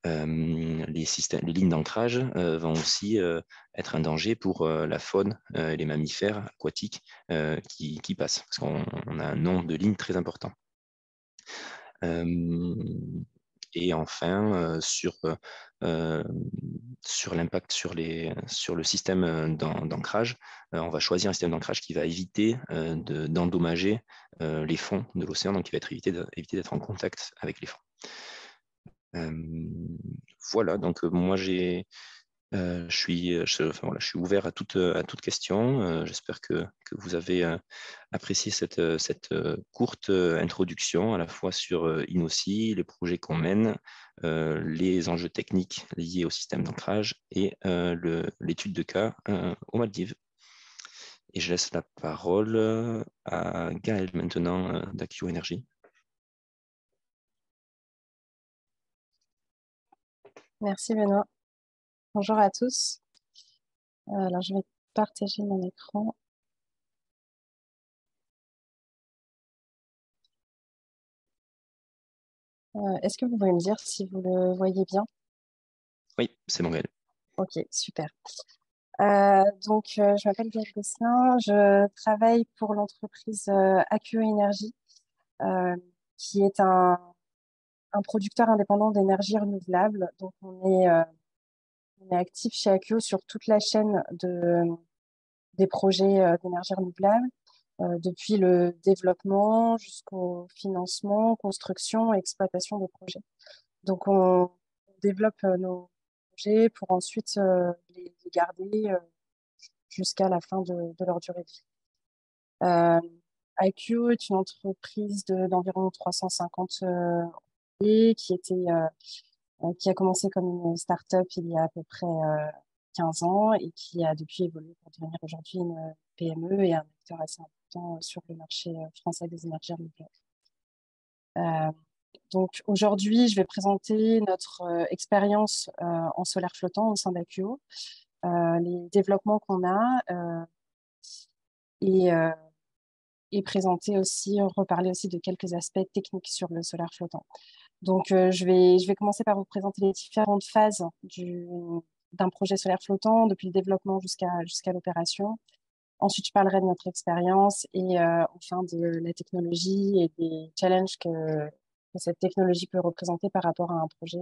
Les lignes d'ancrage vont aussi être un danger pour la faune et les mammifères aquatiques qui passent, parce qu'on a un nombre de lignes très important. Et enfin, sur l'impact sur le système d'ancrage, on va choisir un système d'ancrage qui va éviter d'endommager les fonds de l'océan, donc qui va éviter d'être en contact avec les fonds. Voilà, donc moi j'ai Enfin, voilà, je suis ouvert à toute question. J'espère que vous avez apprécié cette courte introduction à la fois sur Innosea, les projets qu'on mène, les enjeux techniques liés au système d'ancrage et l'étude de cas aux Maldives. Et je laisse la parole à Gaël maintenant d'Accio Énergie. Merci Benoît. Bonjour à tous. Alors, je vais partager mon écran. Est-ce que vous pouvez me dire si vous le voyez bien? Oui, c'est bon, Gaël. Ok, super. Je m'appelle Gaëlle Gosselin, je travaille pour l'entreprise Accio Énergie, qui est un producteur indépendant d'énergie renouvelable. Donc, on est actif chez Accio sur toute la chaîne des projets d'énergie renouvelable, depuis le développement jusqu'au financement, construction et exploitation des projets. Donc, on développe nos projets pour ensuite les garder jusqu'à la fin de leur durée de vie. IQ est une entreprise d'environ 350 employés qui a commencé comme une start-up il y a à peu près 15 ans et qui a depuis évolué pour devenir aujourd'hui une PME et un acteur assez important sur le marché français des énergies renouvelables. Donc aujourd'hui, je vais présenter notre expérience en solaire flottant au sein d'Accio, les développements qu'on a et présenter aussi, reparler aussi de quelques aspects techniques sur le solaire flottant. Donc, je vais commencer par vous présenter les différentes phases d'un projet solaire flottant, depuis le développement jusqu'à l'opération. Ensuite, je parlerai de notre expérience et enfin de la technologie et des challenges que cette technologie peut représenter par rapport à un projet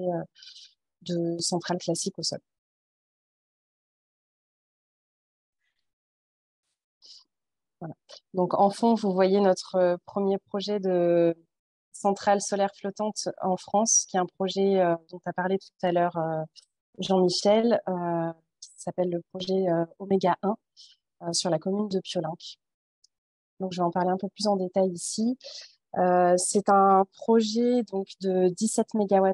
de centrale classique au sol. Voilà. Donc, en fond, vous voyez notre premier projet de centrale solaire flottante en France, qui est un projet dont a parlé tout à l'heure Jean-Michel, qui s'appelle le projet Oméga 1 sur la commune de Piolenc. Donc, je vais en parler un peu plus en détail ici. C'est un projet donc, de 17 MW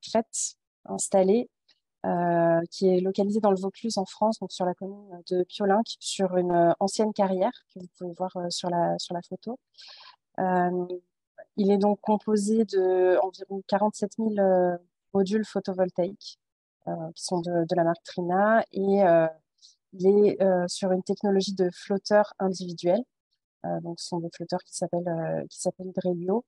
crête installée, qui est localisé dans le Vaucluse en France, donc sur la commune de Piolenc, sur une ancienne carrière que vous pouvez voir sur la photo. Il est donc composé d'environ 47 000 modules photovoltaïques qui sont de la marque Trina et il est sur une technologie de flotteurs individuels. Donc, ce sont des flotteurs qui s'appellent Drelio.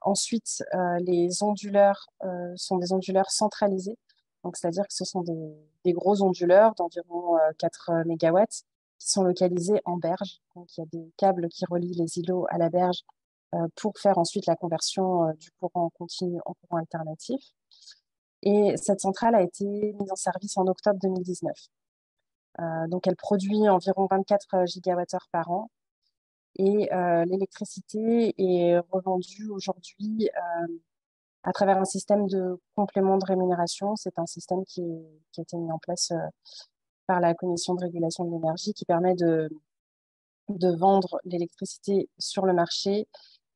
Ensuite, les onduleurs sont des onduleurs centralisés. Donc, c'est-à-dire que ce sont des gros onduleurs d'environ 4 MW qui sont localisés en berge. Donc, il y a des câbles qui relient les îlots à la berge pour faire ensuite la conversion du courant continu en courant alternatif. Et cette centrale a été mise en service en octobre 2019. Donc, elle produit environ 24 gigawattheures par an. Et l'électricité est revendue aujourd'hui à travers un système de complément de rémunération. C'est un système qui a été mis en place par la Commission de régulation de l'énergie qui permet de vendre l'électricité sur le marché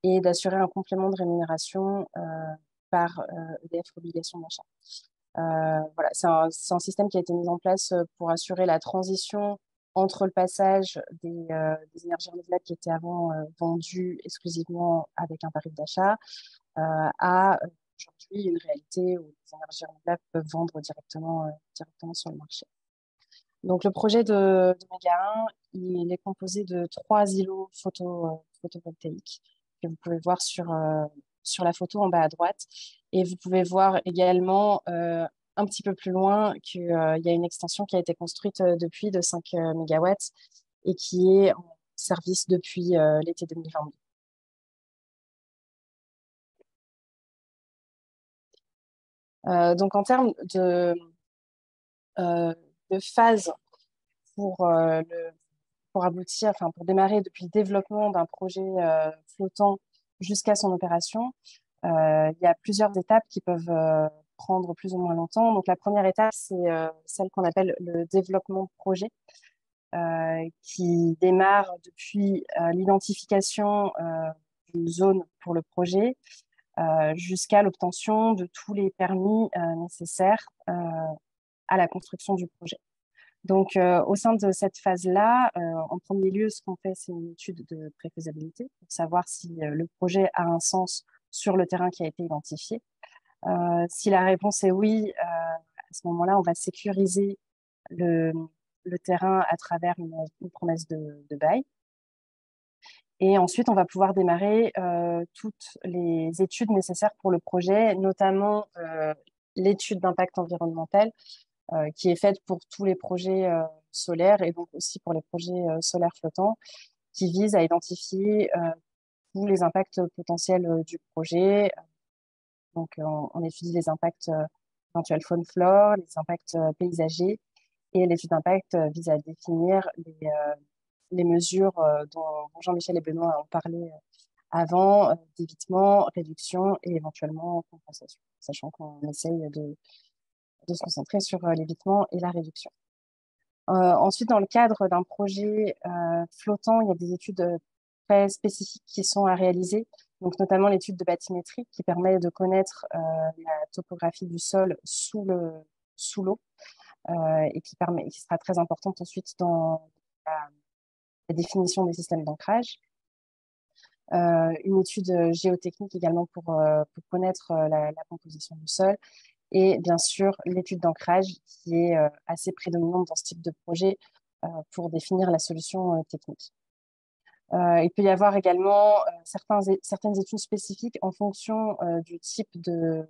et d'assurer un complément de rémunération par EDF Obligation d'achat. Voilà, c'est un système qui a été mis en place pour assurer la transition entre le passage des énergies renouvelables qui étaient avant vendues exclusivement avec un tarif d'achat à aujourd'hui une réalité où les énergies renouvelables peuvent vendre directement sur le marché. Donc, le projet de Méga 1, il est composé de 3 îlots photovoltaïques que vous pouvez voir sur la photo en bas à droite. Et vous pouvez voir également un petit peu plus loin qu'il y a une extension qui a été construite depuis de 5 MW et qui est en service depuis l'été 2022. Donc, en termes de phase pour aboutir, enfin pour démarrer depuis le développement d'un projet flottant jusqu'à son opération, il y a plusieurs étapes qui peuvent prendre plus ou moins longtemps. Donc, la première étape, c'est celle qu'on appelle le développement de projet, qui démarre depuis l'identification d'une zone pour le projet jusqu'à l'obtention de tous les permis nécessaires à la construction du projet. Donc, au sein de cette phase-là, en premier lieu, ce qu'on fait, c'est une étude de préfaisabilité pour savoir si le projet a un sens sur le terrain qui a été identifié. Si la réponse est oui, à ce moment-là, on va sécuriser le terrain à travers une promesse de bail. Et ensuite, on va pouvoir démarrer toutes les études nécessaires pour le projet, notamment l'étude d'impact environnemental qui est faite pour tous les projets solaires et donc aussi pour les projets solaires flottants, qui vise à identifier tous les impacts potentiels du projet. Donc, on étudie les impacts éventuels faune-flore, les impacts paysagers, et l'étude d'impact vise à définir les mesures dont Jean-Michel et Benoît ont parlé avant, d'évitement, réduction et éventuellement compensation, sachant qu'on essaye de se concentrer sur l'évitement et la réduction. Ensuite, dans le cadre d'un projet flottant, il y a des études très spécifiques qui sont à réaliser, donc notamment l'étude de bathymétrie qui permet de connaître la topographie du sol sous l'eau et qui sera très importante ensuite dans la définition des systèmes d'ancrage. Une étude géotechnique également pour connaître la composition du sol. Et bien sûr, l'étude d'ancrage qui est assez prédominante dans ce type de projet pour définir la solution technique. Il peut y avoir également certaines études spécifiques en fonction du type de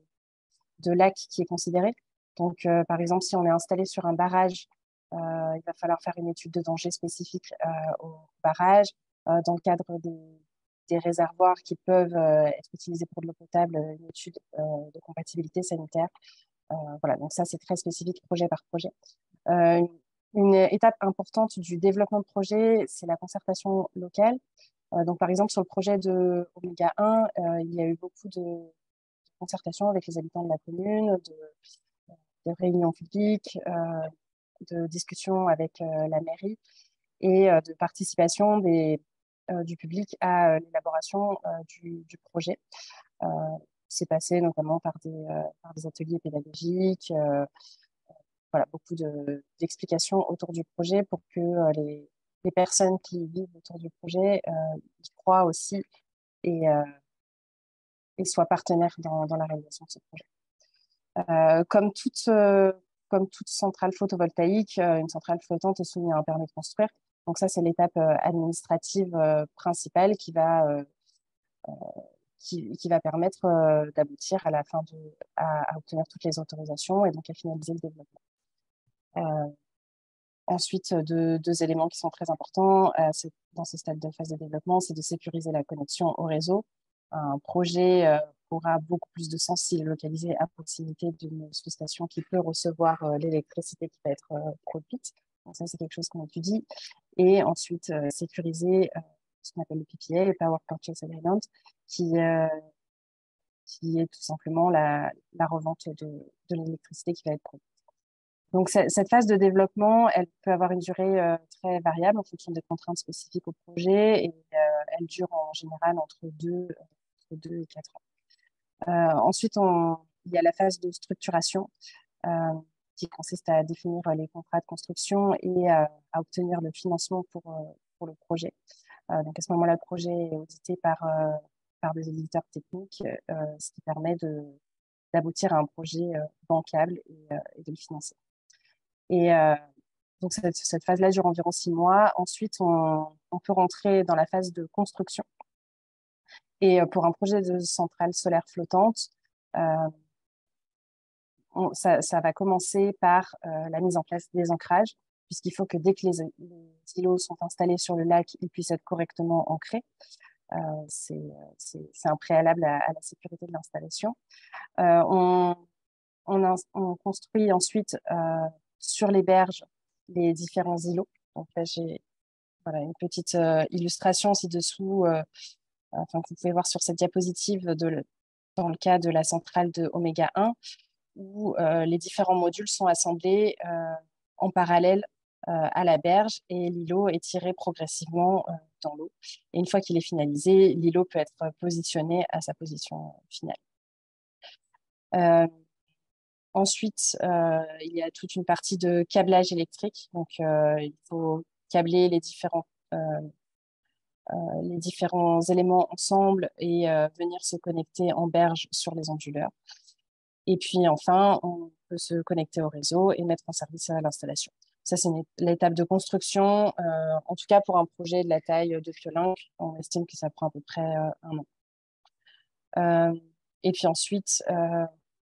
lac qui est considéré. Donc, par exemple, si on est installé sur un barrage, il va falloir faire une étude de danger spécifique au barrage. Dans le cadre des réservoirs qui peuvent être utilisés pour de l'eau potable, une étude de compatibilité sanitaire. Voilà, donc ça, c'est très spécifique projet par projet. Une étape importante du développement de projet, c'est la concertation locale. Donc, par exemple, sur le projet de Oméga 1, il y a eu beaucoup de concertation avec les habitants de la commune, de réunions publiques, de discussions avec la mairie et de participation du public à l'élaboration du projet. C'est passé notamment par des ateliers pédagogiques, voilà, beaucoup d'explications autour du projet pour que les personnes qui vivent autour du projet y croient aussi et soient partenaires dans la réalisation de ce projet. Comme toute centrale photovoltaïque, une centrale flottante est soumise à un permis de construire. Donc ça, c'est l'étape administrative principale qui va permettre d'aboutir à la fin à obtenir toutes les autorisations et donc à finaliser le développement. Ensuite, deux éléments qui sont très importants dans ce stade de phase de développement, c'est de sécuriser la connexion au réseau. Un projet aura beaucoup plus de sens s'il est localisé à proximité d'une sous-station qui peut recevoir l'électricité qui va être produite. Donc ça, c'est quelque chose qu'on étudie. Et ensuite, sécuriser ce qu'on appelle le PPA, le Power Purchase Agreement, qui est tout simplement la revente de l'électricité qui va être produite. Donc, cette phase de développement, elle peut avoir une durée très variable en fonction des contraintes spécifiques au projet et elle dure en général entre 2 et 4 ans. Ensuite, il y a la phase de structuration qui consiste à définir les contrats de construction et à obtenir le financement pour le projet. Donc, à ce moment-là, le projet est audité par des auditeurs techniques, ce qui permet d'aboutir à un projet bancable et de le financer. Et donc, cette phase-là dure environ 6 mois. Ensuite, on peut rentrer dans la phase de construction. Et pour un projet de centrale solaire flottante, ça va commencer par la mise en place des ancrages, puisqu'il faut que dès que les îlots sont installés sur le lac, ils puissent être correctement ancrés. C'est un préalable à la sécurité de l'installation. On construit ensuite sur les berges les différents îlots. Donc là, j'ai une petite illustration ci-dessous, que vous pouvez voir sur cette diapositive dans le cas de la centrale de Oméga 1. où les différents modules sont assemblés en parallèle à la berge et l'îlot est tiré progressivement dans l'eau. Et une fois qu'il est finalisé, l'îlot peut être positionné à sa position finale. Ensuite, il y a toute une partie de câblage électrique. Donc, il faut câbler les différents éléments ensemble et venir se connecter en berge sur les onduleurs. Et puis enfin, on peut se connecter au réseau et mettre en service l'installation. Ça, c'est l'étape de construction. En tout cas, pour un projet de la taille de Piolenc, on estime que ça prend à peu près 1 an. Et puis ensuite,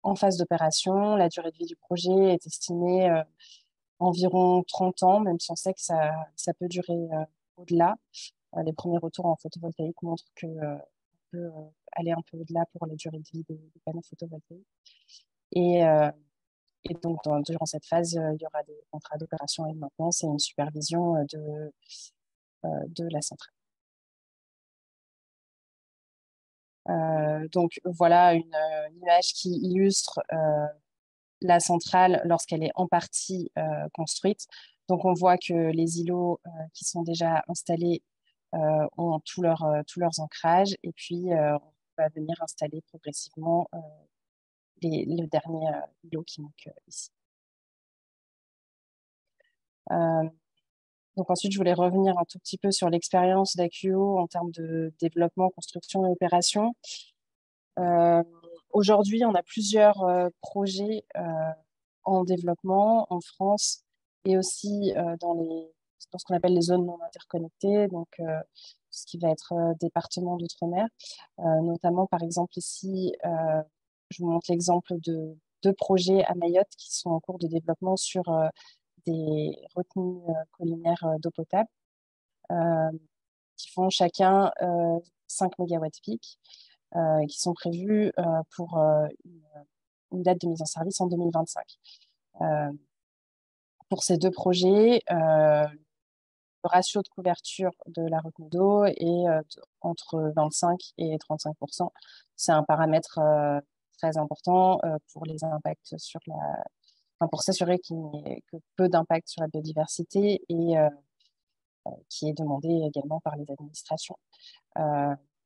en phase d'opération, la durée de vie du projet est estimée environ 30 ans, même si on sait que ça peut durer au-delà. Les premiers retours en photovoltaïque montrent qu'on peut aller un peu au-delà pour la durée de vie des panneaux photovoltaïques. Et donc, durant cette phase, il y aura des contrats d'opération et de maintenance et une supervision de la centrale. Donc, voilà une image qui illustre la centrale lorsqu'elle est en partie construite. Donc, on voit que les îlots qui sont déjà installés ont tous leurs ancrages et puis on va venir installer progressivement le dernier îlot qui manque ici. Donc ensuite, je voulais revenir un tout petit peu sur l'expérience d'Acuo en termes de développement, construction et opération. Aujourd'hui, on a plusieurs projets en développement en France et aussi dans ce qu'on appelle les zones non interconnectées, donc ce qui va être département d'outre-mer. Notamment, par exemple, ici, je vous montre l'exemple de 2 projets à Mayotte qui sont en cours de développement sur des retenues collinaires d'eau potable qui font chacun 5 mégawatts pic qui sont prévus pour une date de mise en service en 2025. Pour ces 2 projets, le ratio de couverture de la retenue d'eau est entre 25 et 35%. C'est un paramètre très important pour les impacts sur pour s'assurer qu'il n'y ait que peu d'impact sur la biodiversité et qui est demandé également par les administrations.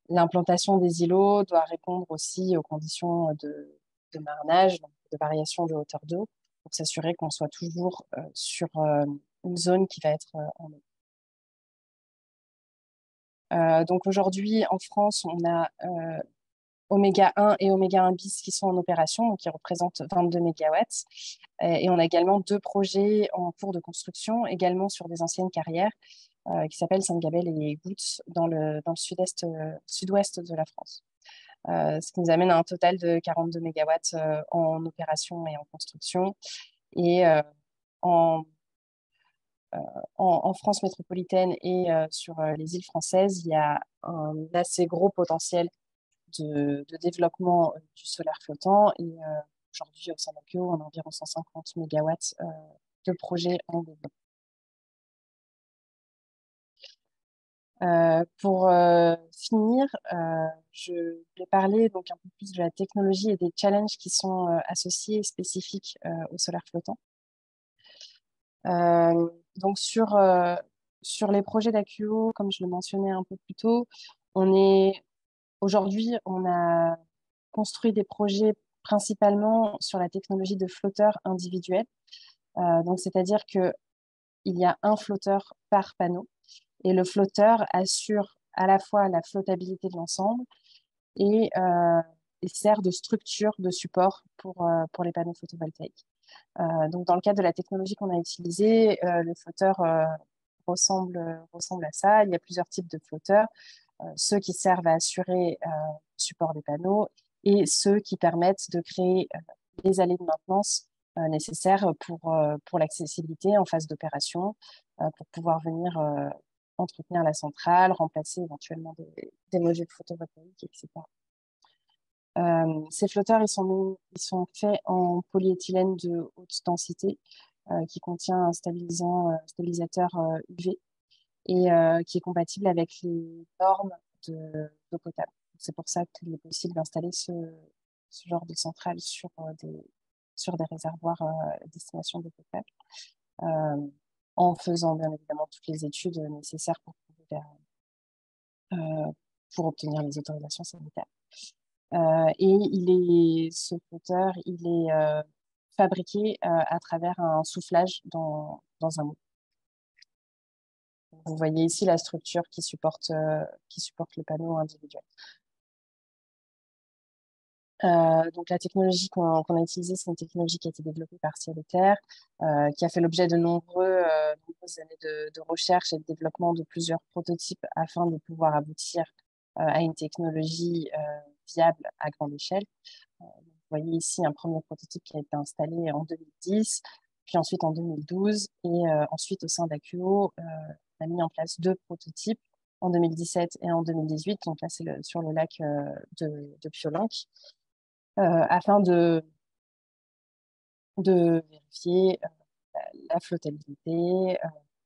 L'implantation des îlots doit répondre aussi aux conditions de marnage, donc de variation de hauteur d'eau, pour s'assurer qu'on soit toujours sur une zone qui va être en eau. Donc aujourd'hui, en France, on a Oméga 1 et Oméga 1 bis qui sont en opération, donc qui représentent 22 mégawatts. Et on a également 2 projets en cours de construction, également sur des anciennes carrières, qui s'appellent Sainte-Gabelle et Gouttes dans le sud-ouest de la France. Ce qui nous amène à un total de 42 mégawatts en opération et en construction. Et en France métropolitaine et sur les îles françaises, il y a un assez gros potentiel de développement du solaire flottant. Et aujourd'hui, au sein d'Acuo, on a environ 150 mégawatts de projets en développement. Pour finir, je vais parler donc un peu plus de la technologie et des challenges qui sont associés et spécifiques au solaire flottant. Donc sur les projets d'Acuo, comme je le mentionnais un peu plus tôt, aujourd'hui, on a construit des projets principalement sur la technologie de flotteurs individuels. Donc c'est-à-dire que il y a un flotteur par panneau. Et le flotteur assure à la fois la flottabilité de l'ensemble et sert de structure de support pour les panneaux photovoltaïques. Donc, dans le cadre de la technologie qu'on a utilisée, le flotteur ressemble à ça. Il y a plusieurs types de flotteurs. Ceux qui servent à assurer le support des panneaux et ceux qui permettent de créer les allées de maintenance nécessaires pour l'accessibilité en phase d'opération, pour pouvoir venir entretenir la centrale, remplacer éventuellement des modules photovoltaïques, etc. Ces flotteurs, ils sont faits en polyéthylène de haute densité qui contient un stabilisateur UV et qui est compatible avec les normes d'eau potable. C'est pour ça qu'il est possible d'installer ce genre de centrale sur sur des réservoirs à destination des peuples, en faisant bien évidemment toutes les études nécessaires pour obtenir les autorisations sanitaires. Et ce flotteur, il est fabriqué à travers un soufflage dans un moule. Vous voyez ici la structure qui supporte le panneau individuel. Donc la technologie qu'on a utilisée, c'est une technologie qui a été développée par Ciel et Terre, qui a fait l'objet de nombreuses années de recherche et de développement de plusieurs prototypes afin de pouvoir aboutir à une technologie viable à grande échelle. Vous voyez ici un premier prototype qui a été installé en 2010, puis ensuite en 2012, et ensuite au sein d'Acuo, on a mis en place 2 prototypes en 2017 et en 2018. Donc là, c'est sur le lac de Piolenc, afin de vérifier la flottabilité,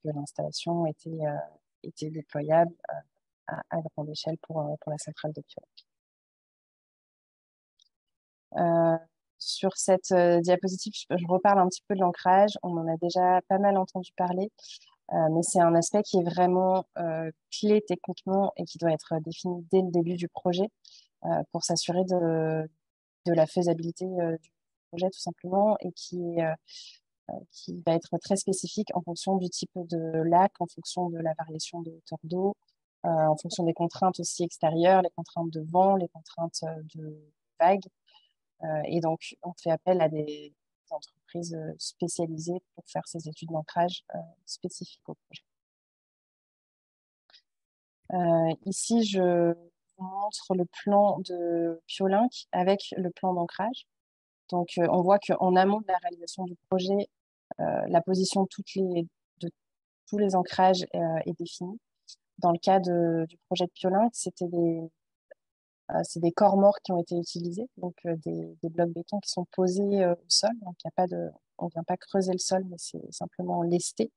que l'installation était déployable à grande échelle pour la centrale de Piolenc. Sur cette diapositive, je reparle un petit peu de l'ancrage. On en a déjà pas mal entendu parler, mais c'est un aspect qui est vraiment clé techniquement et qui doit être défini dès le début du projet pour s'assurer de la faisabilité du projet tout simplement, et qui va être très spécifique en fonction du type de lac, en fonction de la variation de hauteur d'eau, en fonction des contraintes aussi extérieures, les contraintes de vent, les contraintes de vagues. Et donc, on fait appel à des entreprises spécialisées pour faire ces études d'ancrage spécifiques au projet. Ici, je vous montre le plan de Piolenc avec le plan d'ancrage. Donc, on voit qu'en amont de la réalisation du projet, la position de tous les ancrages est définie. Dans le cas du projet de Piolenc, c'est des corps morts qui ont été utilisés, donc des blocs béton qui sont posés au sol. Donc, on ne vient pas creuser le sol, mais c'est simplement lesté.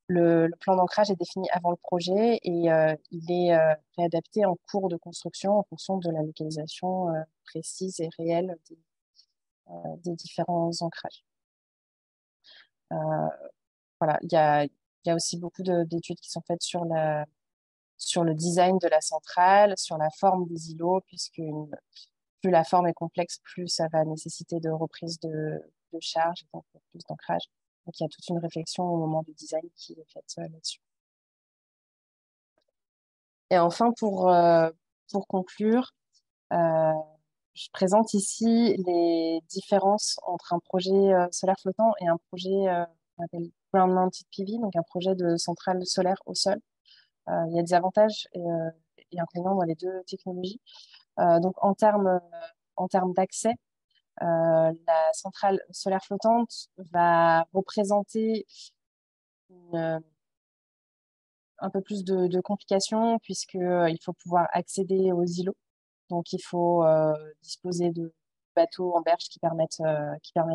Le plan d'ancrage est défini avant le projet et il est réadapté en cours de construction en fonction de la localisation précise et réelle des différents ancrages. Voilà, il y a aussi beaucoup d'études qui sont faites sur le design de la centrale, sur la forme des îlots, puisque plus la forme est complexe, plus ça va nécessiter de reprise de charge, et donc plus d'ancrage. Donc, il y a toute une réflexion au moment du design qui est faite là-dessus. Et enfin, pour conclure, je présente ici les différences entre un projet solaire flottant et un projet qu'on appelle Ground Mounted PV, donc un projet de centrale solaire au sol. Il y a des avantages et inconvénients dans les 2 technologies. Donc, en termes d'accès, la centrale solaire flottante va représenter un peu plus de complications, puisqu'il faut pouvoir accéder aux îlots. Donc, il faut disposer de bateaux en berge qui permettent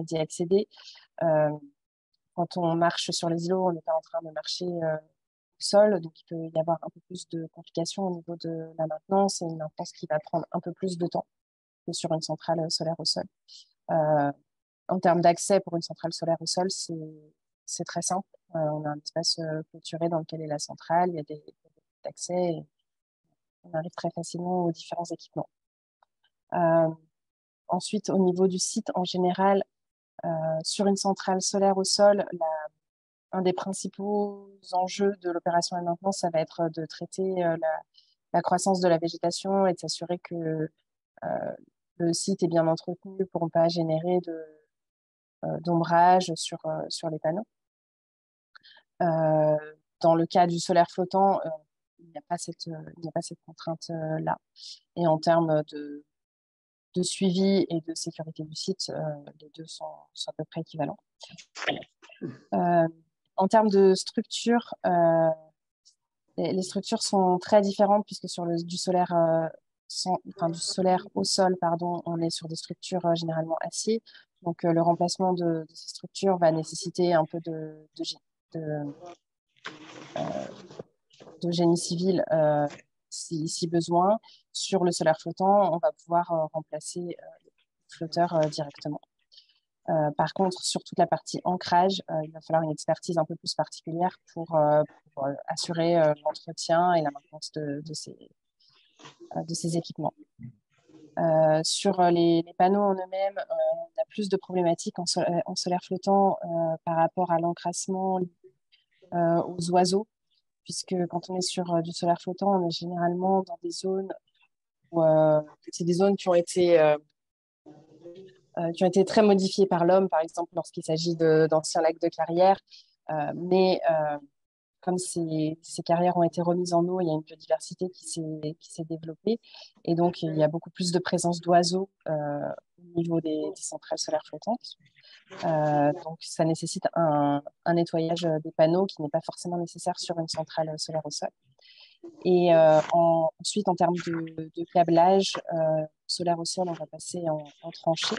d'y accéder. Quand on marche sur les îlots, on n'est pas en train de marcher au sol, donc il peut y avoir un peu plus de complications au niveau de la maintenance, et une maintenance qui va prendre un peu plus de temps que sur une centrale solaire au sol. En termes d'accès pour une centrale solaire au sol, c'est très simple. On a un espace clôturé dans lequel est la centrale, il y a des accès, et on arrive très facilement aux différents équipements. Ensuite, au niveau du site en général, sur une centrale solaire au sol, un des principaux enjeux de l'opération et maintenance, ça va être de traiter la croissance de la végétation et de s'assurer que le site est bien entretenu pour ne pas générer d'ombrage sur les panneaux. Dans le cas du solaire flottant, il n'y a pas cette contrainte-là. Et en termes de suivi et de sécurité du site, les 2 sont à peu près équivalents. En termes de structure, les structures sont très différentes, puisque sur du solaire au sol, pardon, on est sur des structures généralement acier. Donc, le remplacement de ces structures va nécessiter un peu de génie civil si besoin. Sur le solaire flottant, on va pouvoir remplacer flotteurs directement. Par contre, sur toute la partie ancrage, il va falloir une expertise un peu plus particulière pour assurer l'entretien et la maintenance de ces équipements. Sur les panneaux en eux-mêmes, on a plus de problématiques en solaire flottant par rapport à l'encrassement aux oiseaux, puisque quand on est sur du solaire flottant, on est généralement dans des zones où c'est des zones qui ont été très modifiées par l'homme, par exemple lorsqu'il s'agit d'anciens lacs de carrière. Mais comme ces carrières ont été remises en eau, il y a une biodiversité qui s'est développée. Et donc, il y a beaucoup plus de présence d'oiseaux au niveau des centrales solaires flottantes. Donc, ça nécessite un nettoyage des panneaux qui n'est pas forcément nécessaire sur une centrale solaire au sol. Et ensuite, en termes de câblage solaire au sol, on va passer en tranchée,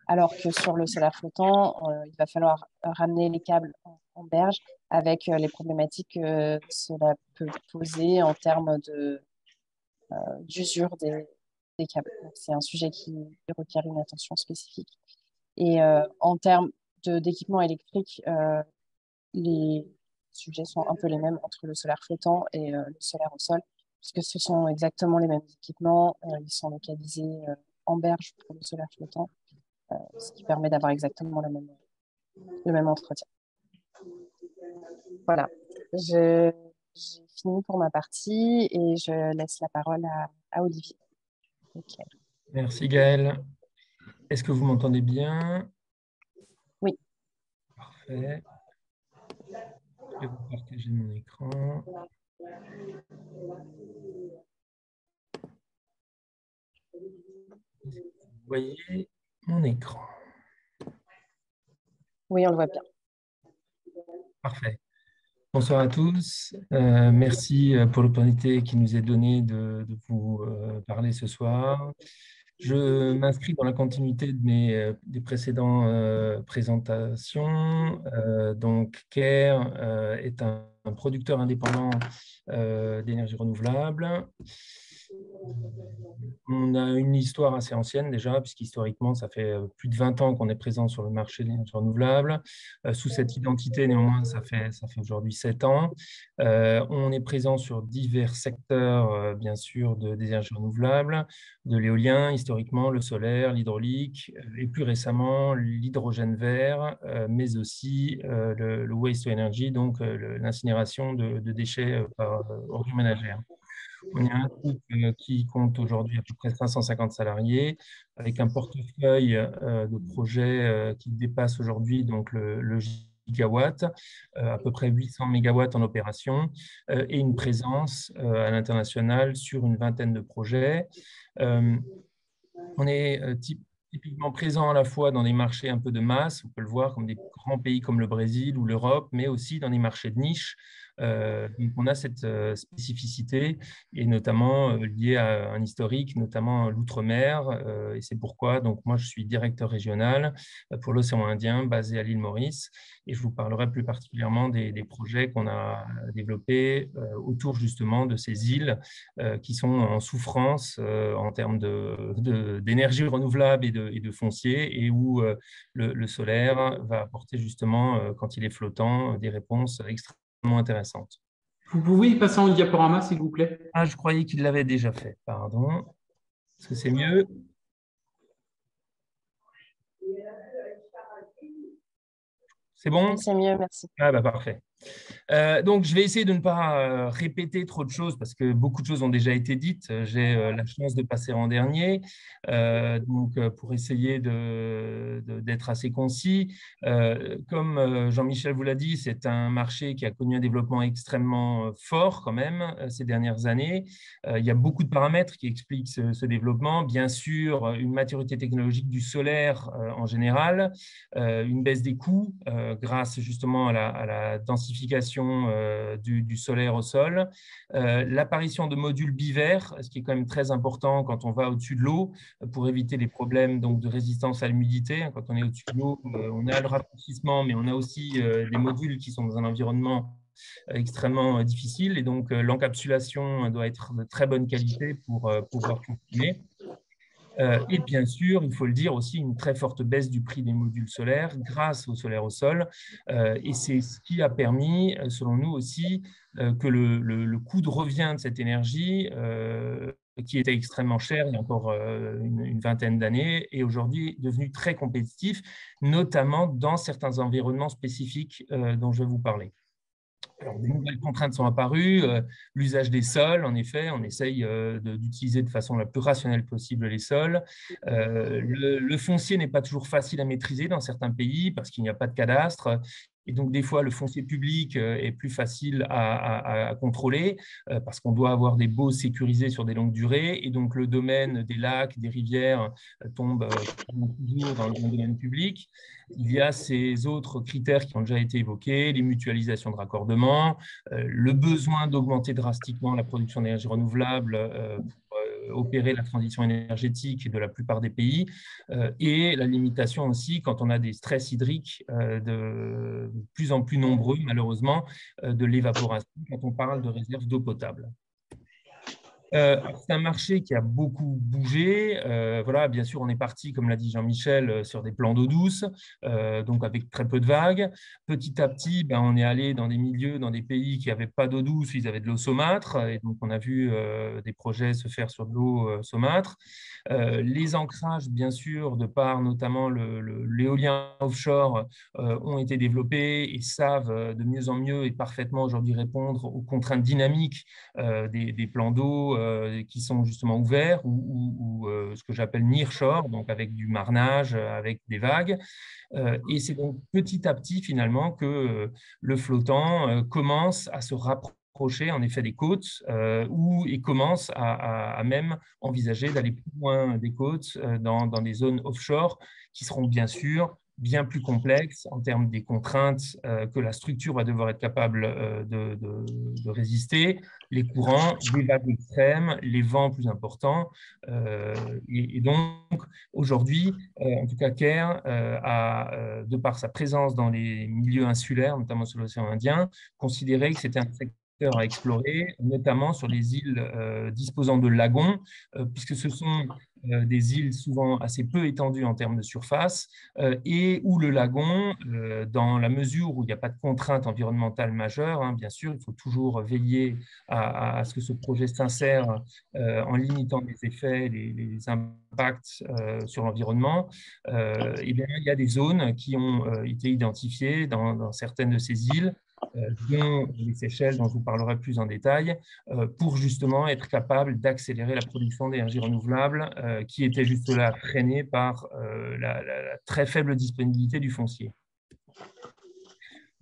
alors que sur le solaire flottant, il va falloir ramener les câbles en berge avec les problématiques que cela peut poser en termes d'usure des câbles. C'est un sujet qui requiert une attention spécifique. Et en termes d'équipement électrique, les sujets sont un peu les mêmes entre le solaire flottant et le solaire au sol, puisque ce sont exactement les mêmes équipements. Ils sont localisés en berge pour le solaire flottant, ce qui permet d'avoir exactement le même entretien. Voilà, j'ai fini pour ma partie et je laisse la parole à Olivier. Okay. Merci Gaëlle. Est-ce que vous m'entendez bien? Oui. Parfait. Je vais vous partager mon écran. Vous voyez mon écran? Oui, on le voit bien. Parfait. Bonsoir à tous. Merci pour l'opportunité qui nous est donnée de vous parler ce soir. Je m'inscris dans la continuité des précédentes présentations. Donc, CARE est un producteur indépendant d'énergie renouvelable. On a une histoire assez ancienne déjà, puisqu'historiquement, ça fait plus de 20 ans qu'on est présent sur le marché de l'énergie renouvelable. Sous cette identité, néanmoins, ça fait aujourd'hui 7 ans. On est présent sur divers secteurs, bien sûr, des énergies renouvelables, de l'éolien, historiquement, le solaire, l'hydraulique, et plus récemment, l'hydrogène vert, mais aussi le waste to energy, donc l'incinération de déchets par ordures ménagères. On est un groupe qui compte aujourd'hui à peu près 550 salariés, avec un portefeuille de projets qui dépasse aujourd'hui donc le gigawatt, à peu près 800 mégawatts en opération, et une présence à l'international sur une vingtaine de projets. On est typiquement présent à la fois dans des marchés un peu de masse, on peut le voir comme des grands pays comme le Brésil ou l'Europe, mais aussi dans des marchés de niche. Donc on a cette spécificité et notamment liée à un historique, notamment l'outre-mer. Et c'est pourquoi donc moi je suis directeur régional pour l'océan Indien basé à l'île Maurice. Et je vous parlerai plus particulièrement des projets qu'on a développés autour justement de ces îles qui sont en souffrance en termes d'énergie renouvelable et de foncier, et où le solaire va apporter justement, quand il est flottant, des réponses extrêmement intéressante. Vous pouvez y passer en diaporama, s'il vous plaît? Ah, je croyais qu'il l'avait déjà fait, pardon. Est-ce que c'est mieux? C'est bon? C'est mieux, merci. Ah, bah, parfait. Donc, je vais essayer de ne pas répéter trop de choses parce que beaucoup de choses ont déjà été dites. J'ai la chance de passer en dernier, donc pour essayer d'être assez concis. Comme Jean-Michel vous l'a dit, c'est un marché qui a connu un développement extrêmement fort quand même ces dernières années. Il y a beaucoup de paramètres qui expliquent ce développement. Bien sûr, une maturité technologique du solaire en général, une baisse des coûts grâce justement à la densification du solaire au sol, l'apparition de modules bivers, ce qui est quand même très important quand on va au-dessus de l'eau pour éviter les problèmes donc, de résistance à l'humidité. Quand on est au-dessus de l'eau, on a le rafraîchissement, mais on a aussi des modules qui sont dans un environnement extrêmement difficile, et donc l'encapsulation doit être de très bonne qualité pour pouvoir fonctionner. Et bien sûr, il faut le dire aussi, une très forte baisse du prix des modules solaires grâce au solaire au sol. Et c'est ce qui a permis, selon nous aussi, que le coût de revient de cette énergie, qui était extrêmement cher il y a encore une vingtaine d'années, est aujourd'hui devenu très compétitif, notamment dans certains environnements spécifiques dont je vais vous parler. Alors, des nouvelles contraintes sont apparues, l'usage des sols, en effet, on essaye d'utiliser de façon la plus rationnelle possible les sols. Le foncier n'est pas toujours facile à maîtriser dans certains pays parce qu'il n'y a pas de cadastre. Et donc, des fois, le foncier public est plus facile à contrôler parce qu'on doit avoir des baux sécurisés sur des longues durées. Et donc, le domaine des lacs, des rivières tombe toujours dans le domaine public. Il y a ces autres critères qui ont déjà été évoqués, les mutualisations de raccordement, le besoin d'augmenter drastiquement la production d'énergie renouvelable pour opérer la transition énergétique de la plupart des pays, et la limitation aussi quand on a des stress hydriques de plus en plus nombreux, malheureusement, de l'évaporation quand on parle de réserves d'eau potable. C'est un marché qui a beaucoup bougé. Voilà, bien sûr, on est parti, comme l'a dit Jean-Michel, sur des plans d'eau douce, donc avec très peu de vagues. Petit à petit, on est allé dans des milieux, dans des pays qui n'avaient pas d'eau douce, ils avaient de l'eau saumâtre. Et donc, on a vu des projets se faire sur de l'eau saumâtre. Les ancrages, bien sûr, de par notamment l'éolien offshore, ont été développés et savent de mieux en mieux et parfaitement aujourd'hui répondre aux contraintes dynamiques des plans d'eau qui sont justement ouverts ou ce que j'appelle nearshore, donc avec du marnage, avec des vagues. Et c'est donc petit à petit finalement que le flottant commence à se rapprocher en effet des côtes et commence à même envisager d'aller plus loin des côtes dans des zones offshore qui seront bien sûr bien plus complexes en termes des contraintes que la structure va devoir être capable de résister, les courants, les vagues extrêmes, les vents plus importants. Et donc, aujourd'hui, en tout cas, Caire a, de par sa présence dans les milieux insulaires, notamment sur l'océan Indien, considéré que c'était un secteur à explorer, notamment sur les îles disposant de lagons, puisque ce sont des îles souvent assez peu étendues en termes de surface et où le lagon, dans la mesure où il n'y a pas de contraintes environnementales majeures, bien sûr, il faut toujours veiller à ce que ce projet s'insère en limitant les effets, les impacts sur l'environnement. Eh bien, il y a des zones qui ont été identifiées dans certaines de ces îles, dont les Seychelles, dont je vous parlerai plus en détail, pour justement être capable d'accélérer la production d'énergie renouvelable qui était juste là freinée par la très faible disponibilité du foncier.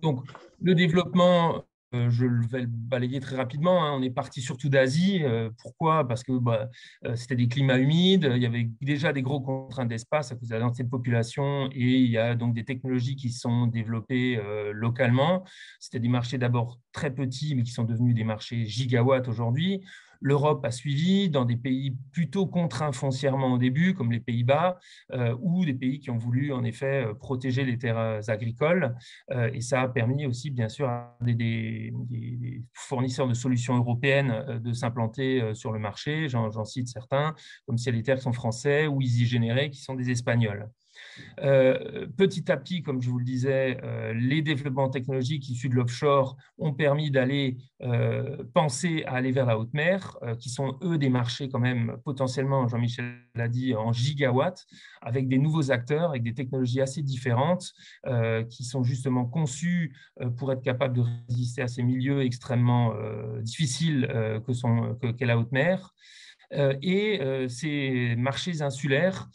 Donc, le développement, je vais le balayer très rapidement. On est parti surtout d'Asie. Pourquoi? Parce que c'était des climats humides, il y avait déjà des gros contraintes d'espace à cause de la densité de population et il y a donc des technologies qui sont développées localement. C'était des marchés d'abord très petits, mais qui sont devenus des marchés gigawatts aujourd'hui. L'Europe a suivi dans des pays plutôt contraints foncièrement au début, comme les Pays-Bas, ou des pays qui ont voulu en effet protéger les terres agricoles. Et ça a permis aussi, bien sûr, à des fournisseurs de solutions européennes de s'implanter sur le marché. J'en cite certains, comme Ciel et Terre qui sont français ou Easy Généré qui sont des Espagnols. Petit à petit, comme je vous le disais, les développements technologiques issus de l'offshore ont permis d'aller penser à aller vers la haute mer, qui sont eux des marchés quand même potentiellement, Jean-Michel l'a dit, en gigawatts, avec des nouveaux acteurs, avec des technologies assez différentes, qui sont justement conçues pour être capables de résister à ces milieux extrêmement difficiles qu'est la haute mer. Et ces marchés insulaires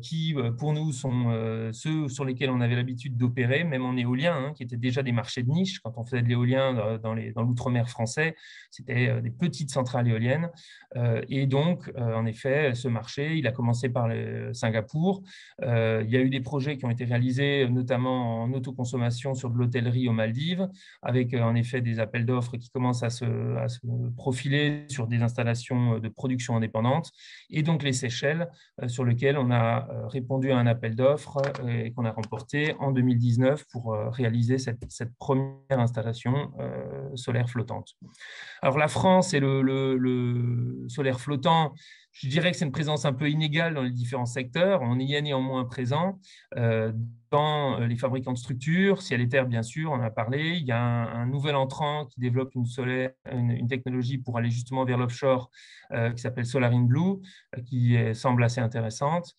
qui, pour nous, sont ceux sur lesquels on avait l'habitude d'opérer, même en éolien, qui étaient déjà des marchés de niche. Quand on faisait de l'éolien dans l'outre-mer français, c'était des petites centrales éoliennes. Et donc, en effet, ce marché, il a commencé par Singapour. Il y a eu des projets qui ont été réalisés, notamment en autoconsommation sur de l'hôtellerie aux Maldives, avec en effet des appels d'offres qui commencent à se profiler sur des installations de production indépendante, et donc les Seychelles, sur lequel on a répondu à un appel d'offres et qu'on a remporté en 2019 pour réaliser cette première installation solaire flottante. Alors la France et le solaire flottant, Je dirais que c'est une présence un peu inégale dans les différents secteurs. On y est néanmoins présent dans les fabricants de structures, ciel et terre, bien sûr, on en a parlé. Il y a un nouvel entrant qui développe une technologie pour aller justement vers l'offshore qui s'appelle SolarInBlue, qui semble assez intéressante.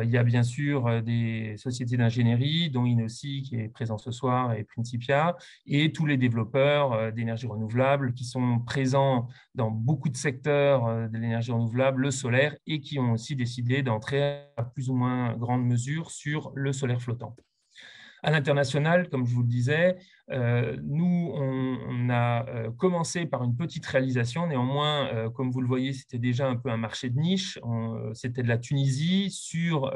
Il y a bien sûr des sociétés d'ingénierie, dont Innosea, qui est présent ce soir, et Principia, et tous les développeurs d'énergie renouvelable qui sont présents dans beaucoup de secteurs de l'énergie renouvelable, le solaire, et qui ont aussi décidé d'entrer à plus ou moins grande mesure sur le solaire flottant. À l'international, comme je vous le disais, nous, on a commencé par une petite réalisation. Néanmoins, comme vous le voyez, c'était déjà un peu un marché de niche. C'était de la Tunisie sur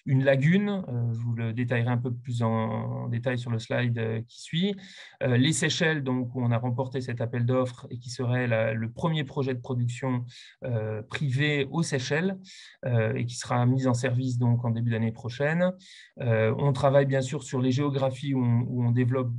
une lagune. Je vous le détaillerai un peu plus en détail sur le slide qui suit. Les Seychelles, donc, où on a remporté cet appel d'offres et qui serait le premier projet de production privé aux Seychelles et qui sera mis en service donc, en début d'année prochaine. On travaille bien sûr sur les géographies où on développe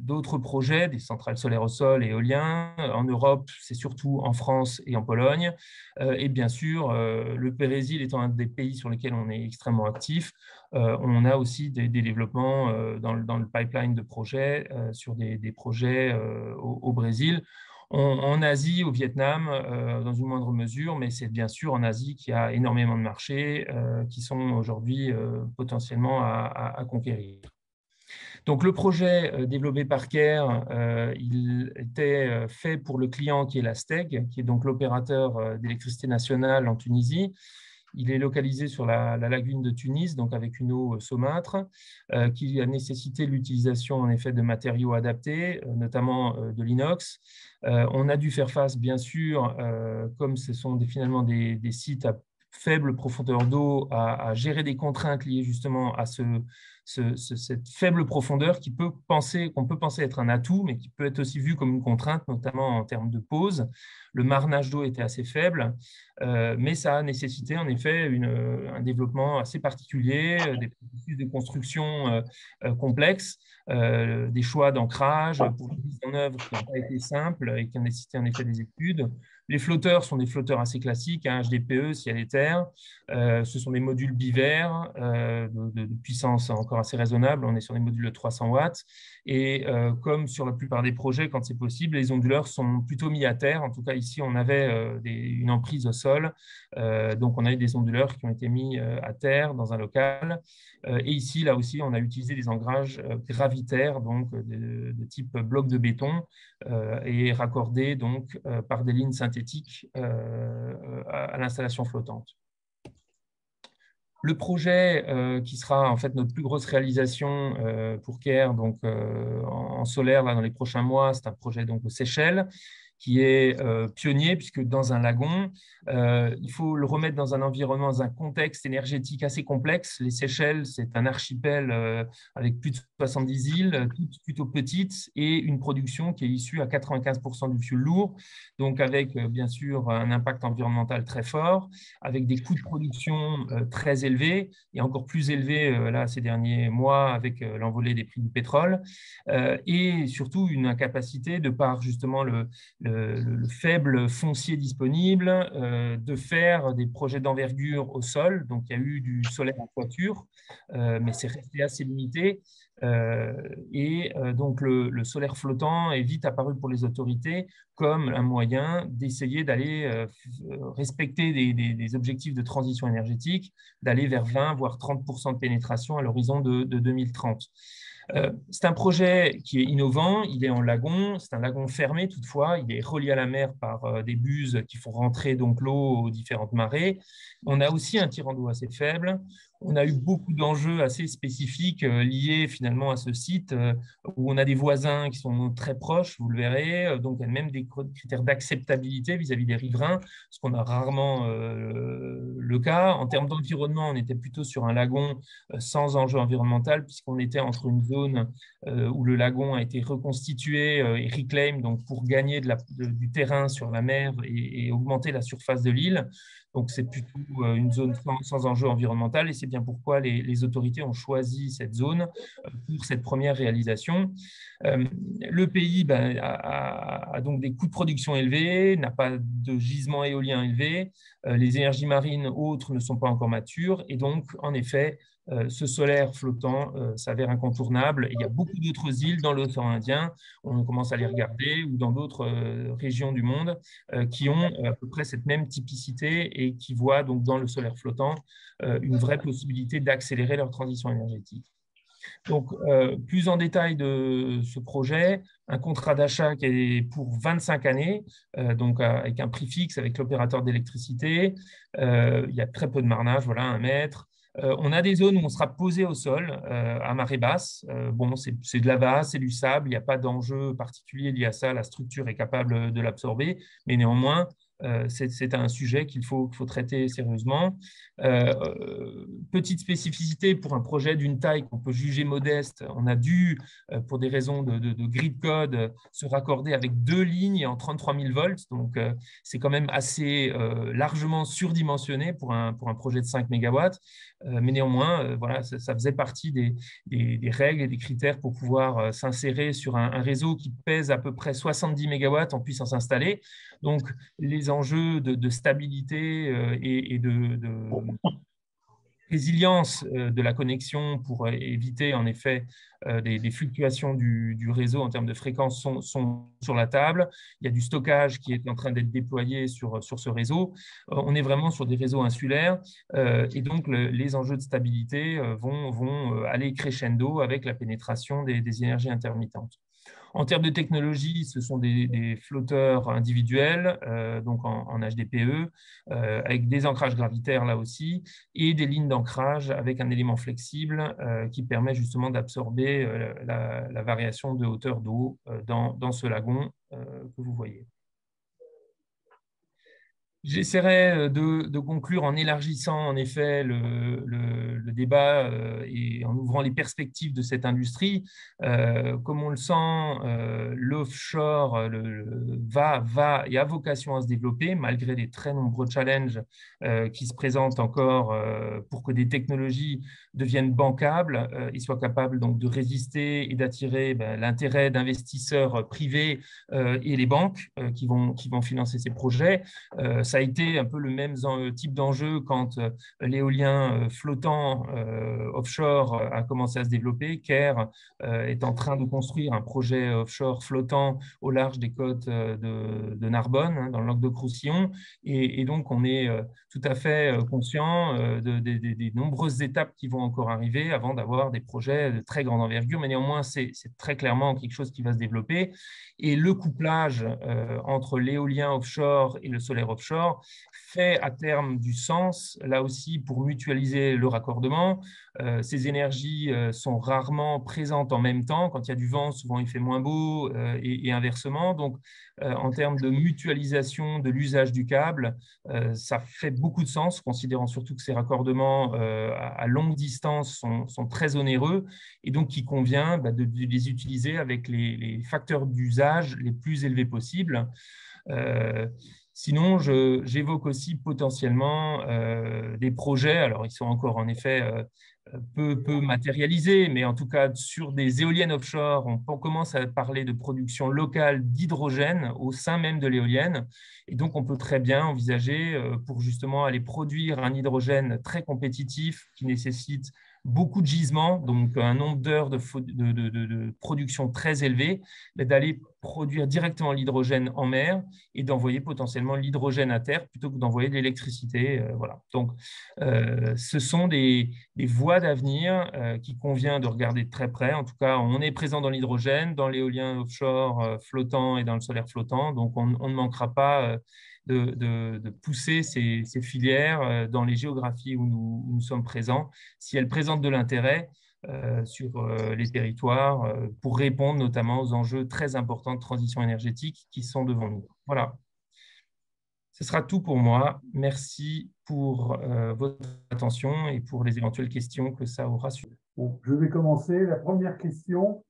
d'autres projets, des centrales solaires au sol et éoliens. En Europe, c'est surtout en France et en Pologne. Et bien sûr, le Brésil étant un des pays sur lesquels on est extrêmement actif, on a aussi des développements dans le pipeline de projets sur des projets au Brésil. En Asie, au Vietnam, dans une moindre mesure, mais c'est bien sûr en Asie qu'il y a énormément de marchés qui sont aujourd'hui potentiellement à conquérir. Donc, le projet développé par CARE, il était fait pour le client qui est la STEG, qui est donc l'opérateur d'électricité nationale en Tunisie. Il est localisé sur la lagune de Tunis, donc avec une eau saumâtre, qui a nécessité l'utilisation en effet de matériaux adaptés, notamment de l'inox. On a dû faire face, bien sûr, comme ce sont finalement des sites à faible profondeur d'eau, à gérer des contraintes liées justement à cette faible profondeur qu'on peut penser être un atout, mais qui peut être aussi vu comme une contrainte, notamment en termes de pose. Le marnage d'eau était assez faible, mais ça a nécessité en effet un développement assez particulier, des processus de construction complexes, des choix d'ancrage pour la mise en œuvre qui n'ont pas été simples et qui ont nécessité en effet des études. Les flotteurs sont des flotteurs assez classiques, HDPE, ciel et terre. Ce sont des modules bivers de puissance encore assez raisonnable. On est sur des modules de 300 watts. Et comme sur la plupart des projets, quand c'est possible, les onduleurs sont plutôt mis à terre. En tout cas, ici, on avait une emprise au sol. Donc, on a eu des onduleurs qui ont été mis à terre dans un local. Et ici, là aussi, on a utilisé des ancrages gravitaires, donc de type bloc de béton, et raccordés donc, par des lignes synthétiques à l'installation flottante. Le projet qui sera en fait notre plus grosse réalisation pour CARE, donc en solaire là, dans les prochains mois, c'est un projet donc aux Seychelles qui est pionnier puisque dans un lagon, il faut le remettre dans un environnement, dans un contexte énergétique assez complexe. Les Seychelles, c'est un archipel avec plus de 70 îles, toutes plutôt petites, et une production qui est issue à 95% du fioul lourd, donc avec bien sûr un impact environnemental très fort, avec des coûts de production très élevés, et encore plus élevés là ces derniers mois avec l'envolée des prix du pétrole, et surtout une incapacité de par justement le faible foncier disponible, de faire des projets d'envergure au sol. Donc, il y a eu du solaire en toiture, mais c'est resté assez limité. Donc, le solaire flottant est vite apparu pour les autorités comme un moyen d'essayer d'aller respecter des objectifs de transition énergétique, d'aller vers 20 voire 30% de pénétration à l'horizon de 2030. C'est un projet qui est innovant, il est en lagon, c'est un lagon fermé toutefois, il est relié à la mer par des buses qui font rentrer donc l'eau aux différentes marées. On a aussi un tirant d'eau assez faible. On a eu beaucoup d'enjeux assez spécifiques liés finalement à ce site où on a des voisins qui sont très proches, vous le verrez, donc il y a même des critères d'acceptabilité vis-à-vis des riverains, ce qu'on a rarement le cas. En termes d'environnement, on était plutôt sur un lagon sans enjeu environnemental puisqu'on était entre une zone où le lagon a été reconstitué et reclaim donc pour gagner du terrain sur la mer et augmenter la surface de l'île. Donc, c'est plutôt une zone sans enjeu environnemental et c'est bien pourquoi les autorités ont choisi cette zone pour cette première réalisation. Le pays a donc des coûts de production élevés, n'a pas de gisement éolien élevé, les énergies marines autres ne sont pas encore matures et donc, en effet, ce solaire flottant s'avère incontournable. Il y a beaucoup d'autres îles dans l'océan Indien, on commence à les regarder, ou dans d'autres régions du monde qui ont à peu près cette même typicité et qui voient donc dans le solaire flottant une vraie possibilité d'accélérer leur transition énergétique. Donc, plus en détail de ce projet, un contrat d'achat qui est pour 25 années, donc avec un prix fixe avec l'opérateur d'électricité. Il y a très peu de marnage, voilà, 1 mètre. On a des zones où on sera posé au sol à marée basse. Bon, c'est de la vase, c'est du sable, il n'y a pas d'enjeu particulier lié à ça, la structure est capable de l'absorber, mais néanmoins, c'est un sujet qu'il faut traiter sérieusement. Petite spécificité pour un projet d'une taille qu'on peut juger modeste, on a dû, pour des raisons de grid code, se raccorder avec 2 lignes en 33 000 volts. Donc, c'est quand même assez largement surdimensionné pour un projet de 5 MW. Mais néanmoins, voilà, ça faisait partie des règles et des critères pour pouvoir s'insérer sur un réseau qui pèse à peu près 70 MW en puissance installée. Donc, les enjeux de stabilité et de résilience de la connexion pour éviter en effet des fluctuations du réseau en termes de fréquence sont sur la table. Il y a du stockage qui est en train d'être déployé sur ce réseau. On est vraiment sur des réseaux insulaires et donc les enjeux de stabilité vont aller crescendo avec la pénétration des énergies intermittentes. En termes de technologie, ce sont des flotteurs individuels, donc en HDPE, avec des ancrages gravitaires là aussi, et des lignes d'ancrage avec un élément flexible qui permet justement d'absorber la variation de hauteur d'eau dans ce lagon que vous voyez. J'essaierai de conclure en élargissant en effet le débat et en ouvrant les perspectives de cette industrie. Comme on le sent, l'offshore va et a vocation à se développer malgré les très nombreux challenges qui se présentent encore pour que des technologies deviennent bancables et soient capables donc de résister et d'attirer l'intérêt d'investisseurs privés et les banques qui vont financer ces projets. Ça a été un peu le même type d'enjeu quand l'éolien flottant offshore a commencé à se développer. Caire est en train de construire un projet offshore flottant au large des côtes de Narbonne, hein, dans le Languedoc-Roussillon. Et donc, on est tout à fait conscient des nombreuses étapes qui vont encore arriver avant d'avoir des projets de très grande envergure. Mais néanmoins, c'est très clairement quelque chose qui va se développer. Et le couplage entre l'éolien offshore et le solaire offshore fait à terme du sens, là aussi, pour mutualiser le raccordement. Ces énergies sont rarement présentes en même temps. Quand il y a du vent, souvent il fait moins beau et inversement. Donc, en termes de mutualisation de l'usage du câble, ça fait beaucoup de sens, considérant surtout que ces raccordements à longue distance sont très onéreux et donc qu'il convient de les utiliser avec les facteurs d'usage les plus élevés possibles. Sinon, j'évoque aussi potentiellement des projets, alors ils sont encore en effet peu matérialisés, mais en tout cas sur des éoliennes offshore, on commence à parler de production locale d'hydrogène au sein même de l'éolienne. Et donc, on peut très bien envisager pour justement aller produire un hydrogène très compétitif qui nécessite beaucoup de gisements, donc un nombre d'heures de production très élevé, d'aller produire directement l'hydrogène en mer et d'envoyer potentiellement l'hydrogène à terre plutôt que d'envoyer de l'électricité. Voilà. Donc, ce sont des voies d'avenir qu'il convient de regarder de très près. En tout cas, on est présent dans l'hydrogène, dans l'éolien offshore flottant et dans le solaire flottant, donc on ne manquera pas de pousser ces filières dans les géographies où nous sommes présents, si elles présentent de l'intérêt sur les territoires pour répondre notamment aux enjeux très importants de transition énergétique qui sont devant nous. Voilà. Ce sera tout pour moi. Merci pour votre attention et pour les éventuelles questions que ça aura su. Bon, je vais commencer. La première question,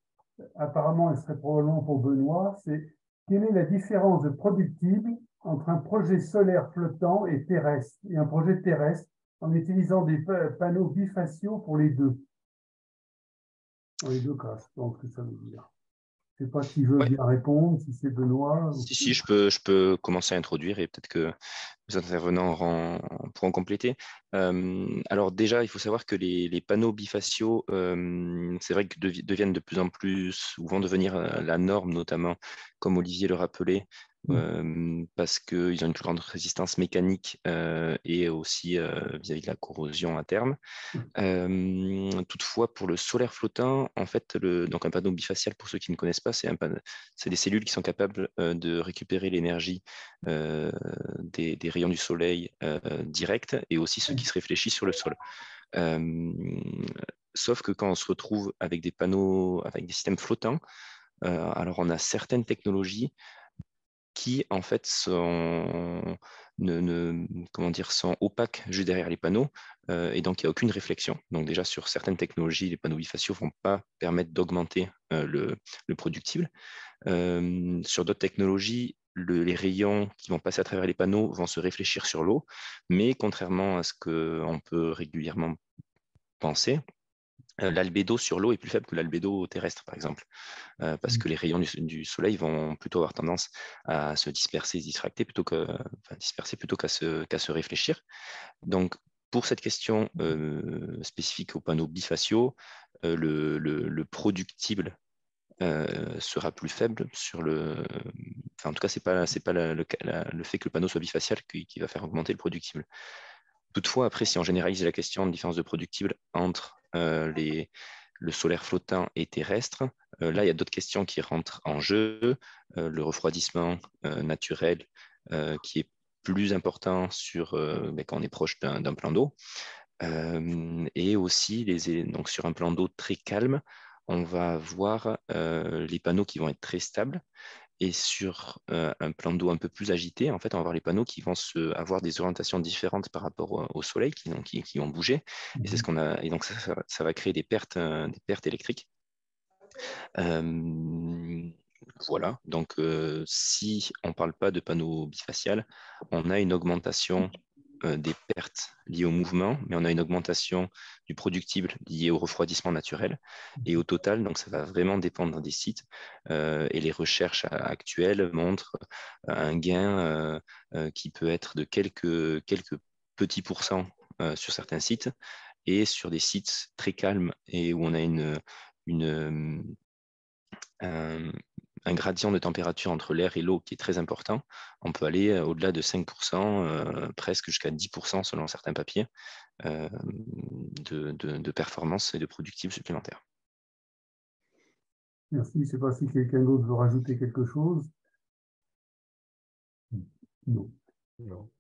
apparemment, elle serait probablement pour Benoît, c'est quelle est la différence de productible entre un projet solaire flottant et terrestre, et un projet terrestre en utilisant des panneaux bifaciaux pour les deux. Dans les deux cas, je pense que ça veut dire. Je ne sais pas qui veut Ouais. bien répondre, si c'est Benoît. Si, je peux commencer à introduire et peut-être que les intervenants pourront compléter. Alors déjà, il faut savoir que les panneaux bifaciaux, c'est vrai que deviennent de plus en plus, ou vont devenir la norme, notamment, comme Olivier le rappelait, parce qu'ils ont une plus grande résistance mécanique et aussi vis-à-vis de la corrosion à terme. Toutefois, pour le solaire flottant, en fait, donc un panneau bifacial, pour ceux qui ne connaissent pas, c'est des cellules qui sont capables de récupérer l'énergie des rayons du soleil direct et aussi ceux qui se réfléchissent sur le sol. Sauf que quand on se retrouve avec des panneaux, avec des systèmes flottants, alors on a certaines technologies qui en fait comment dire, sont opaques juste derrière les panneaux et donc il n'y a aucune réflexion. Donc déjà sur certaines technologies, les panneaux bifaciaux ne vont pas permettre d'augmenter le productible. Sur d'autres technologies, les rayons qui vont passer à travers les panneaux vont se réfléchir sur l'eau, mais contrairement à ce qu'on peut régulièrement penser, l'albédo sur l'eau est plus faible que l'albédo terrestre, par exemple, parce que les rayons du soleil vont plutôt avoir tendance à se disperser, disperser plutôt qu'à se réfléchir. Donc, pour cette question spécifique aux panneaux bifaciaux, le productible sera plus faible sur en tout cas, c'est pas le fait que le panneau soit bifacial qui va faire augmenter le productible. Toutefois, après, si on généralise la question de différence de productible entre le solaire flottant et terrestre, là, il y a d'autres questions qui rentrent en jeu. Le refroidissement naturel qui est plus important quand on est proche d'un plan d'eau. Et aussi, donc sur un plan d'eau très calme, on va avoir les panneaux qui vont être très stables. Et sur un plan d'eau un peu plus agité, en fait, on va avoir les panneaux qui vont avoir des orientations différentes par rapport au soleil, qui vont bouger. Et c'est ce qu'on a. Et donc ça va créer des pertes électriques. Voilà. Donc si on ne parle pas de panneaux bifacial, on a une augmentation des pertes liées au mouvement, mais on a une augmentation du productible lié au refroidissement naturel. Et au total, donc ça va vraiment dépendre des sites. Et les recherches actuelles montrent un gain qui peut être de quelques petits pourcents sur certains sites. Et sur des sites très calmes et où on a un gradient de température entre l'air et l'eau qui est très important, on peut aller au-delà de 5%, presque jusqu'à 10% selon certains papiers, de performance et de productibles supplémentaires. Merci. Je ne sais pas si quelqu'un d'autre veut rajouter quelque chose. Non. Non.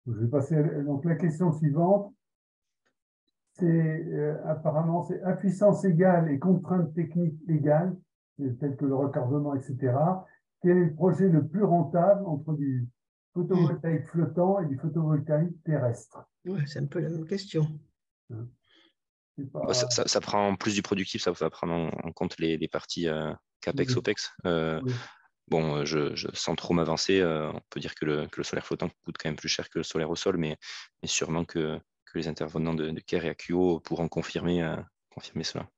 Je vais passer à donc, la question suivante. Apparemment, c'est impuissance égale et contrainte technique égale, telles que le recordement, etc. Quel est le projet le plus rentable entre du photovoltaïque flottant et du photovoltaïque terrestre? Ouais, c'est un peu la même question. Pas... Ça prend en plus du productif, ça va prendre en compte les parties CAPEX, OPEX. Oui. Bon, sans trop m'avancer, on peut dire que le solaire flottant coûte quand même plus cher que le solaire au sol, mais sûrement que les intervenants de CARE et AQO pourront confirmer cela.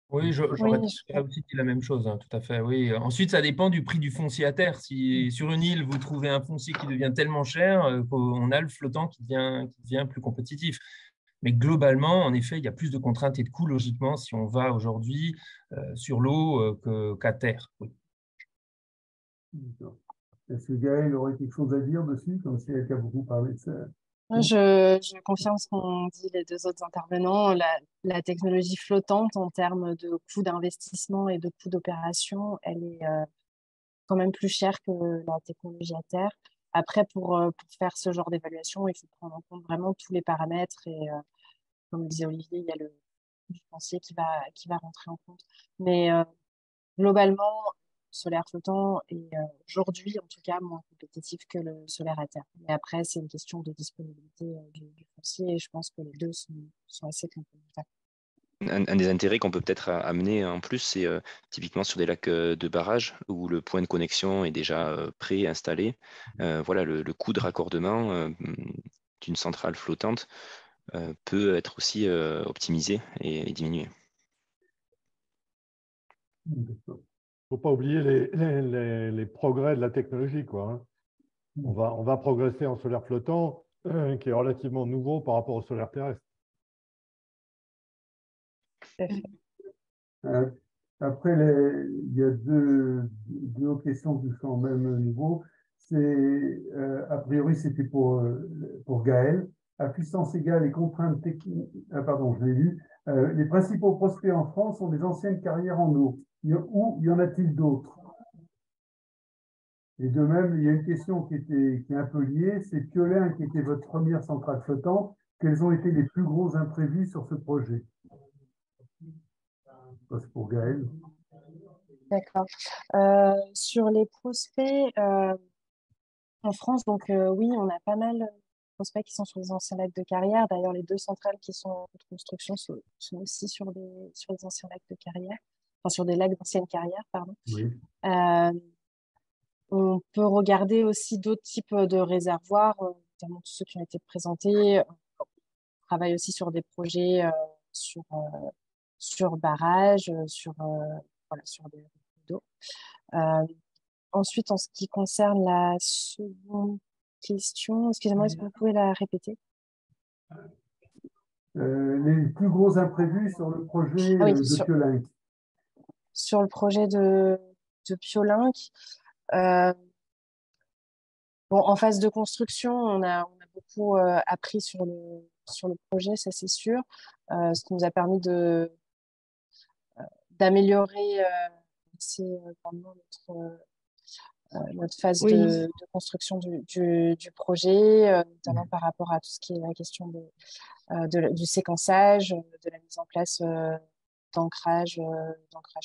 Oui, j'aurais Oui, aussi dit la même chose, hein, tout à fait. Oui. Ensuite, ça dépend du prix du foncier à terre. Si sur une île, vous trouvez un foncier qui devient tellement cher, on a le flottant qui devient plus compétitif. Mais globalement, en effet, il y a plus de contraintes et de coûts, logiquement, si on va aujourd'hui sur l'eau qu'à terre. Oui. Est-ce que Gaël aurait quelque chose à dire dessus, comme c'est elle qui a beaucoup parlé de ça? je confirme ce qu'ont dit les deux autres intervenants. La technologie flottante, en termes de coût d'investissement et de coût d'opération, elle est quand même plus chère que la technologie à terre. Après, pour faire ce genre d'évaluation, il faut prendre en compte vraiment tous les paramètres. Et comme disait Olivier, il y a le foncier qui va rentrer en compte. Mais globalement, le solaire flottant est aujourd'hui, en tout cas, moins compétitif que le solaire à terre. Mais après, c'est une question de disponibilité du foncier et je pense que les deux sont assez complémentaires. Un des intérêts qu'on peut peut-être amener en plus, c'est typiquement sur des lacs de barrage où le point de connexion est déjà pré-installé. Voilà, le coût de raccordement d'une centrale flottante peut être aussi optimisé et diminué. Il ne faut pas oublier les progrès de la technologie, quoi, hein. On va progresser en solaire flottant, qui est relativement nouveau par rapport au solaire terrestre. Après, il y a deux autres questions qui sont même niveau. A priori, c'était pour Gaël. À puissance égale et contraintes techniques. Ah, pardon, je l'ai lu. Les principaux prospects en France sont des anciennes carrières en eau. Où y en a-t-il d'autres? Et de même, il y a une question qui est un peu liée. C'est Piolin, qui était votre première centrale flottante. Quels ont été les plus gros imprévus sur ce projet? Ça, c'est pour Gaël. D'accord. Sur les prospects en France, donc oui, on a pas mal de prospects qui sont sur les anciens lacs de carrière. D'ailleurs, les 2 centrales qui sont en construction sont aussi sur les anciens lacs de carrière, enfin sur des lacs d'anciennes carrières, pardon. Oui. On peut regarder aussi d'autres types de réservoirs, notamment tous ceux qui ont été présentés. On travaille aussi sur des projets sur barrage, sur des d'eau. Ensuite, en ce qui concerne la seconde question, excusez-moi, est-ce que vous pouvez la répéter? Les plus gros imprévus sur le projet oui, de Piolin. Sur le projet de Piolinck, bon, en phase de construction, on a beaucoup appris sur le projet, ça c'est sûr, ce qui nous a permis d'améliorer vraiment notre phase de construction du projet, notamment par rapport à tout ce qui est la question du séquençage, de la mise en place d'ancrage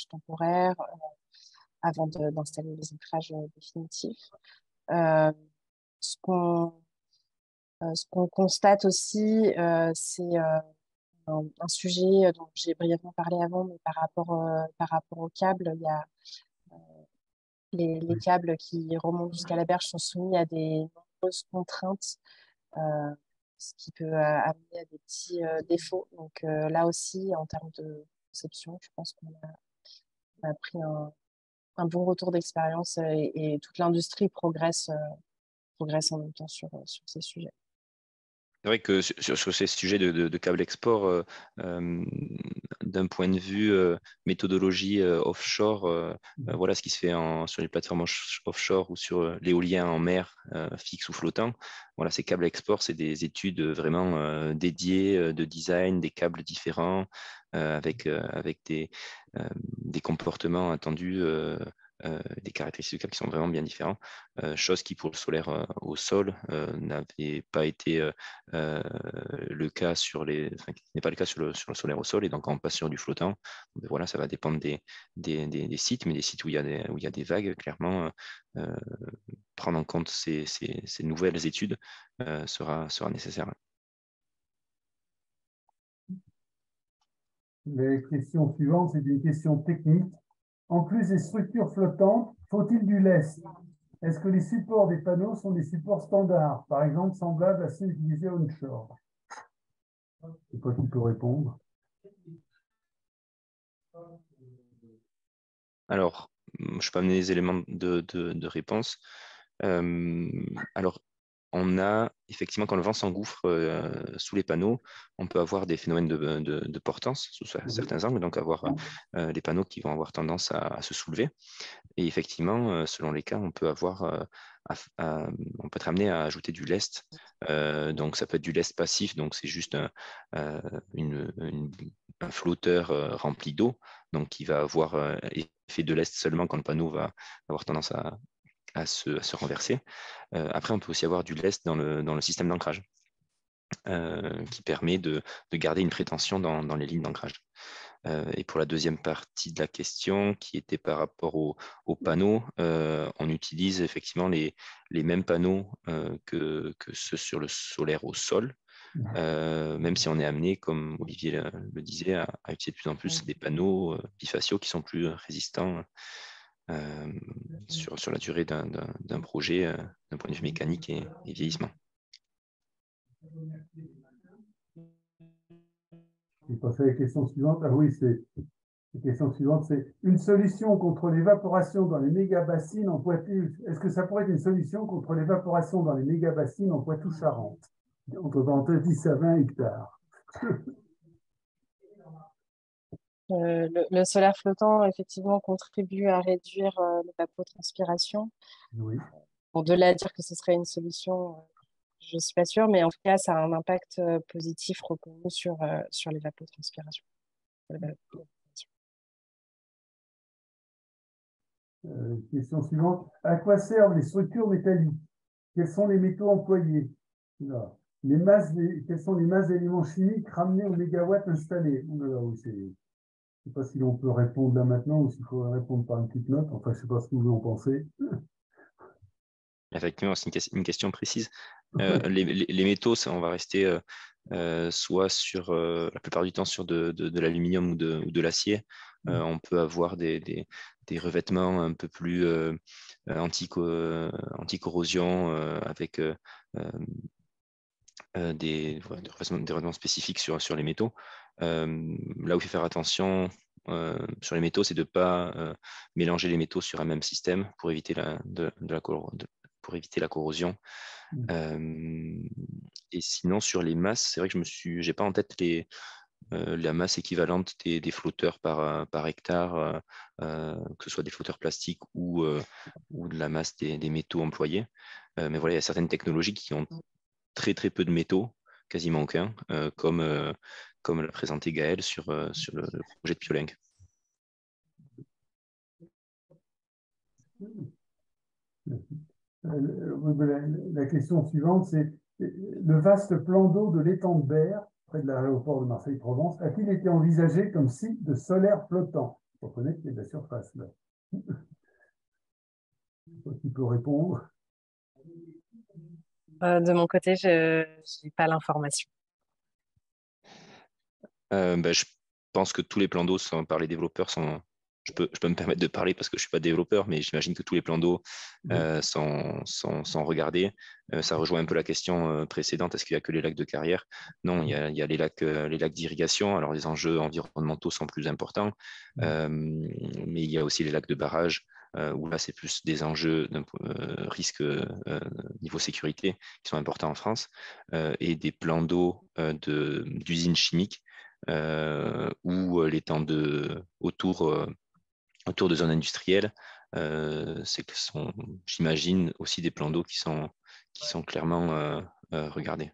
temporaire avant d'installer les ancrages définitifs. Ce qu'on constate aussi, c'est un sujet dont j'ai brièvement parlé avant, mais par rapport aux câbles, il y a les câbles qui remontent jusqu'à la berge sont soumis à des nombreuses contraintes, ce qui peut amener à des petits défauts. Donc là aussi, en termes de conception, je pense qu'on a pris un bon retour d'expérience et toute l'industrie progresse en même temps sur ces sujets. C'est vrai que sur ces sujets de câble export, d'un point de vue méthodologie offshore, voilà ce qui se fait sur les plateformes offshore ou sur l'éolien en mer, fixe ou flottant. Voilà, ces câbles export, c'est des études vraiment dédiées de design, des câbles différents, avec des comportements attendus. Des caractéristiques du câble qui sont vraiment bien différents, chose qui pour le solaire au sol n'avait pas été le cas qui n'est pas le cas sur le solaire au sol, et donc quand on passe sur du flottant, voilà, ça va dépendre des sites, mais des sites où il y a des vagues, clairement, prendre en compte ces nouvelles études sera nécessaire. Les questions suivantes, c'est une question technique. En plus des structures flottantes, faut-il du lest? Est-ce que les supports des panneaux sont des supports standards, par exemple semblables à ceux utilisés onshore? C'est toi qui peux répondre. Alors, je peux amener des éléments de réponse. Alors, on a effectivement, quand le vent s'engouffre sous les panneaux, on peut avoir des phénomènes de portance sous certains angles, donc avoir les panneaux qui vont avoir tendance à se soulever. Et effectivement, selon les cas, on peut être amené à ajouter du lest. Donc, ça peut être du lest passif, donc c'est juste un flotteur rempli d'eau, donc qui va avoir effet de lest seulement quand le panneau va avoir tendance à se renverser. Après, on peut aussi avoir du lest dans le système d'ancrage, qui permet de garder une prétention dans les lignes d'ancrage. Et pour la deuxième partie de la question, qui était par rapport aux panneaux, on utilise effectivement les mêmes panneaux que ceux sur le solaire au sol. même si on est amené, comme Olivier le disait, à utiliser de plus en plus des panneaux bifaciaux qui sont plus résistants sur la durée d'un projet d'un point de vue mécanique et vieillissement. Je vais passer à la question suivante. Ah oui, la question suivante, c'est une solution contre l'évaporation dans les méga-bassines en Poitou. Est-ce que ça pourrait être une solution contre l'évaporation dans les méga-bassines en Poitou-Charentes, entre parenthèses 10 à 20 hectares? Le solaire flottant, effectivement, contribue à réduire l'évapotranspiration. Oui. Bon, de là à dire que ce serait une solution, je ne suis pas sûre, mais en tout cas, ça a un impact positif reconnu sur l'évapotranspiration. Question suivante. À quoi servent les structures métalliques? Quels sont les métaux employés? Là. Quelles sont les masses d'éléments chimiques ramenées au mégawatt installé? Je ne sais pas si on peut répondre là maintenant ou s'il faut répondre par une petite note. Enfin, je ne sais pas ce que vous en pensez. Effectivement, c'est une question précise. Les métaux, on va rester soit sur, la plupart du temps sur de l'aluminium ou de l'acier. On peut avoir des revêtements un peu plus anti-corrosion avec des revêtements spécifiques sur les métaux. Là où il faut faire attention sur les métaux, c'est de ne pas mélanger les métaux sur un même système pour éviter pour éviter la corrosion. Et sinon, sur les masses, c'est vrai que je n'ai pas en tête la masse équivalente des flotteurs par hectare, que ce soit des flotteurs plastiques ou de la masse des métaux employés. Mais voilà, il y a certaines technologies qui ont très très peu de métaux, quasiment aucun, comme l'a présenté Gaël sur le projet de Piolenc. La question suivante, c'est le vaste plan d'eau de l'étang de Berre, près de l'aéroport de Marseille-Provence, a-t-il été envisagé comme site de solaire flottant? Vous comprenez qu'il y a de la surface là. Qui peut répondre? De mon côté, je n'ai pas l'information. Je pense que tous les plans d'eau par les développeurs sont. Je peux me permettre de parler parce que je ne suis pas développeur, mais j'imagine que tous les plans d'eau sont regardés. Ça rejoint un peu la question précédente, est-ce qu'il n'y a que les lacs de carrière? Non, il y a les lacs d'irrigation. Alors, les enjeux environnementaux sont plus importants, mais il y a aussi les lacs de barrage, où là, c'est plus des enjeux d'un risque niveau sécurité qui sont importants en France, et des plans d'eau d'usines chimiques ou les temps autour de zones industrielles, sont, j'imagine, aussi des plans d'eau qui sont clairement regardés.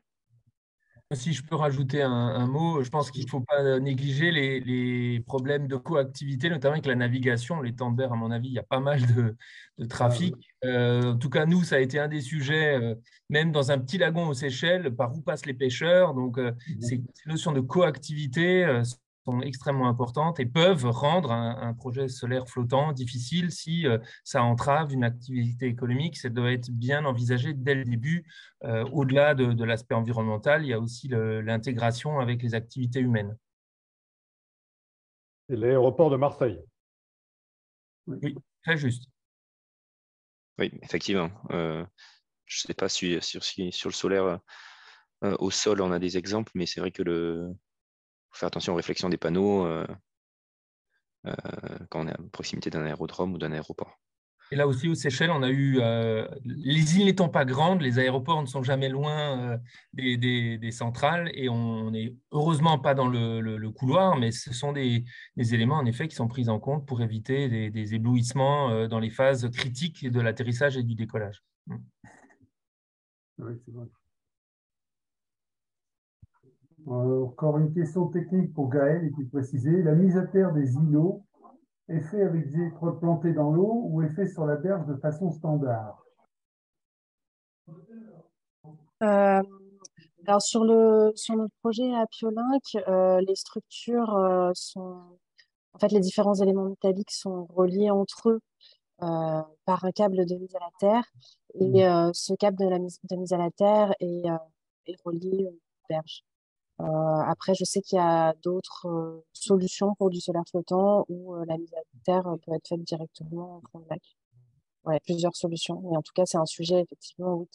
Si je peux rajouter un mot, je pense qu'il ne faut pas négliger les problèmes de coactivité, notamment avec la navigation. Les temps de Berre, à mon avis, il y a pas mal de trafic. En tout cas, nous, ça a été un des sujets, même dans un petit lagon aux Seychelles, par où passent les pêcheurs. Donc, ces notions de coactivité sont extrêmement importantes et peuvent rendre un projet solaire flottant difficile si ça entrave une activité économique. Ça doit être bien envisagé dès le début. Au-delà de l'aspect environnemental, il y a aussi l'intégration avec les activités humaines. Et l'aéroport de Marseille. Oui, très juste. Oui, effectivement. Je ne sais pas si sur le solaire, au sol, on a des exemples, mais c'est vrai que faut faire attention aux réflexions des panneaux quand on est à proximité d'un aérodrome ou d'un aéroport. Et là aussi, aux Seychelles, on a eu, les îles n'étant pas grandes, les aéroports ne sont jamais loin des centrales et on n'est heureusement pas dans le couloir, mais ce sont des éléments en effet qui sont pris en compte pour éviter des éblouissements dans les phases critiques de l'atterrissage et du décollage. Oui, c'est vrai. Encore une question technique pour Gaël, et puis préciser, la mise à terre des îlots est faite avec des électrodes plantées dans l'eau ou est faite sur la berge de façon standard? Alors sur notre projet à Piolenc, les structures sont, en fait, les différents éléments métalliques sont reliés entre eux par un câble de mise à la terre, et ce câble de mise à la terre est relié berge. Après, je sais qu'il y a d'autres solutions pour du solaire flottant où la mise à terre peut être faite directement au fond du lac. Ouais, plusieurs solutions. Mais en tout cas, c'est un sujet effectivement oui,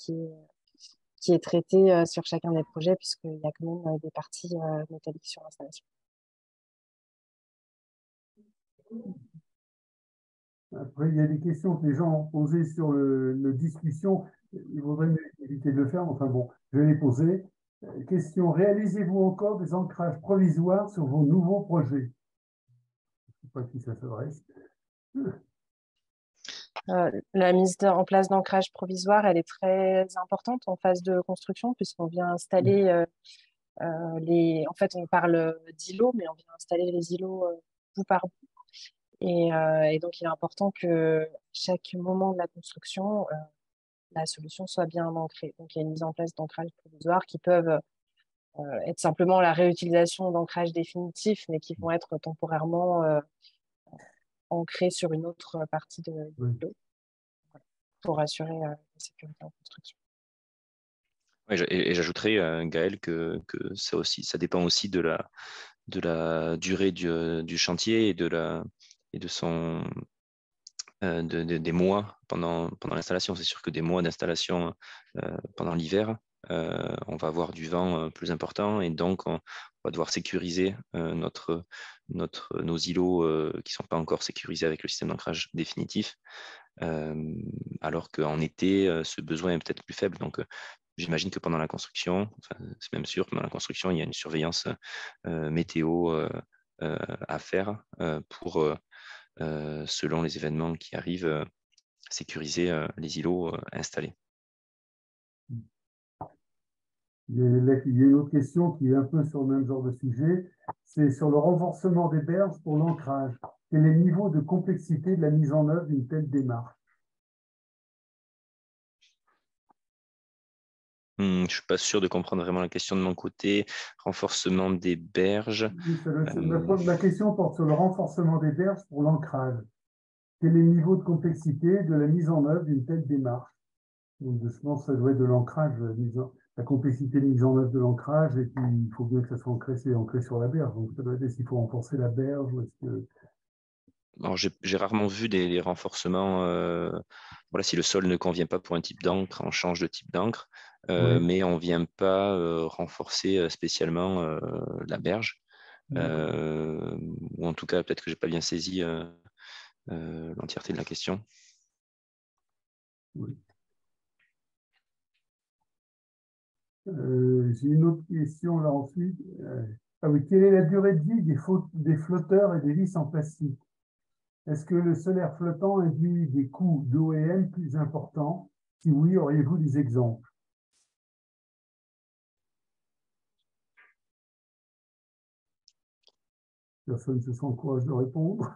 qui est traité sur chacun des projets puisqu'il y a quand même des parties métalliques sur l'installation. Après, il y a des questions que les gens ont posées sur le discussion. Il vaudrait mieux éviter de le faire, mais enfin bon, je vais les poser. Question, réalisez-vous encore des ancrages provisoires sur vos nouveaux projets? Je ne sais pas à qui ça s'adresse. La mise en place d'ancrage provisoire, elle est très importante en phase de construction puisqu'on vient installer en fait, on parle d'îlots, mais on vient installer les îlots bout par bout. Et donc, il est important que chaque moment de la construction, la solution soit bien ancrée. Donc, il y a une mise en place d'ancrage provisoire qui peuvent être simplement la réutilisation d'ancrage définitif, mais qui vont être temporairement ancrés sur une autre partie de l'îlot pour assurer la sécurité en construction. Oui, et j'ajouterais, Gaël, que ça dépend aussi de la durée du chantier et des mois pendant l'installation. C'est sûr que des mois d'installation pendant l'hiver, on va avoir du vent plus important et donc on va devoir sécuriser nos îlots qui ne sont pas encore sécurisés avec le système d'ancrage définitif, alors qu'en été, ce besoin est peut-être plus faible. Donc, j'imagine que pendant la construction, c'est même sûr, pendant la construction, il y a une surveillance météo à faire pour, selon les événements qui arrivent, sécuriser les îlots installés. Il y a une autre question qui est un peu sur le même genre de sujet, c'est sur le renforcement des berges pour l'ancrage. Quel est le niveau de complexité de la mise en œuvre d'une telle démarche? Je ne suis pas sûr de comprendre vraiment la question de mon côté. Renforcement des berges. Ma question porte sur le renforcement des berges pour l'ancrage. Quel est le niveau de complexité de la mise en œuvre d'une telle démarche? Donc, je pense que ça doit être de l'ancrage, la complexité de mise en œuvre de l'ancrage, et puis il faut bien que ça soit ancré sur la berge. Donc, ça doit être s'il faut renforcer la berge. Alors, j'ai rarement vu des renforcements. Voilà, si le sol ne convient pas pour un type d'encre, on change de type d'encre, Oui. mais on ne vient pas renforcer spécialement la berge. Ou en tout cas, peut-être que je n'ai pas bien saisi l'entièreté de la question. Oui. J'ai une autre question là ensuite. Oui, quelle est la durée de vie des flotteurs et des vis en plastique? Est-ce que le solaire flottant induit des coûts d'OEM plus importants? Si oui, auriez-vous des exemples? Personne ne se sent le courage de répondre.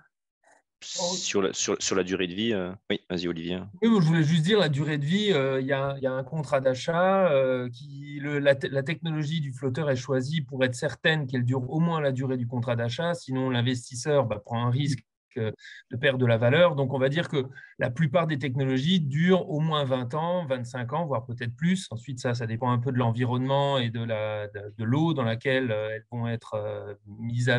Sur la durée de vie, oui, vas-y Olivier. Oui, je voulais juste dire la durée de vie. Il y a un contrat d'achat la technologie du flotteur est choisie pour être certaine qu'elle dure au moins la durée du contrat d'achat. Sinon, l'investisseur prend un risque de perdre de la valeur. Donc, on va dire que la plupart des technologies durent au moins 20 ans, 25 ans, voire peut-être plus. Ensuite, ça dépend un peu de l'environnement et de l'eau dans laquelle elles vont être mises à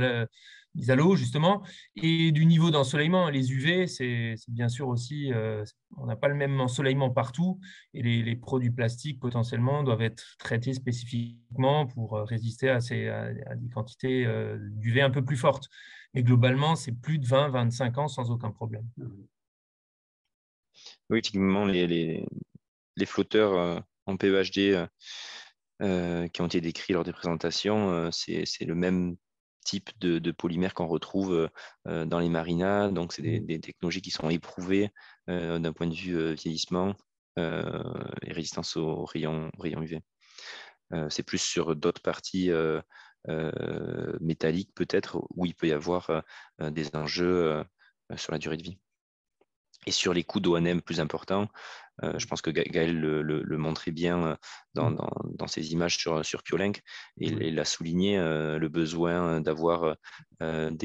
l'eau, justement, et du niveau d'ensoleillement. Les UV, c'est bien sûr aussi, on n'a pas le même ensoleillement partout, et les produits plastiques, potentiellement, doivent être traités spécifiquement pour résister à des quantités d'UV un peu plus fortes. Mais globalement, c'est plus de 20-25 ans sans aucun problème. Oui, typiquement, les flotteurs en PEHD qui ont été décrits lors des présentations, c'est le même type de polymère qu'on retrouve dans les marinas. Donc, c'est des technologies qui sont éprouvées d'un point de vue vieillissement et résistance aux rayons UV. C'est plus sur d'autres parties métalliques, peut-être, où il peut y avoir des enjeux sur la durée de vie. et sur les coûts d'O&M plus importants. Je pense que Gaël le montrait bien dans ses images sur Piolink, et il l'a souligné, le besoin d'avoir un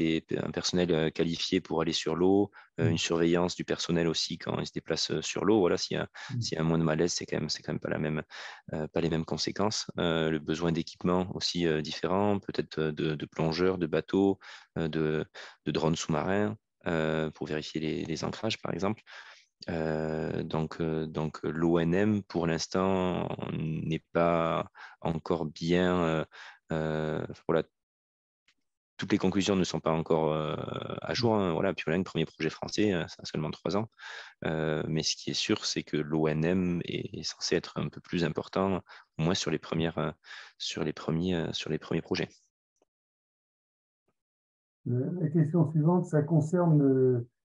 personnel qualifié pour aller sur l'eau, une surveillance du personnel aussi quand il se déplace sur l'eau. Voilà, s'il y a un moins de malaise, c'est quand même pas les mêmes conséquences. Le besoin d'équipement aussi différent, peut-être de plongeurs, de bateaux, de drones sous-marins pour vérifier les ancrages, par exemple. Donc l'ONM, pour l'instant, n'est pas encore bien. Voilà, toutes les conclusions ne sont pas encore à jour. Hein. Voilà, Piolink, premier projet français, ça a seulement 3 ans. Mais ce qui est sûr, c'est que l'ONM est censé être un peu plus important, au moins sur les premiers projets. La question suivante, ça concerne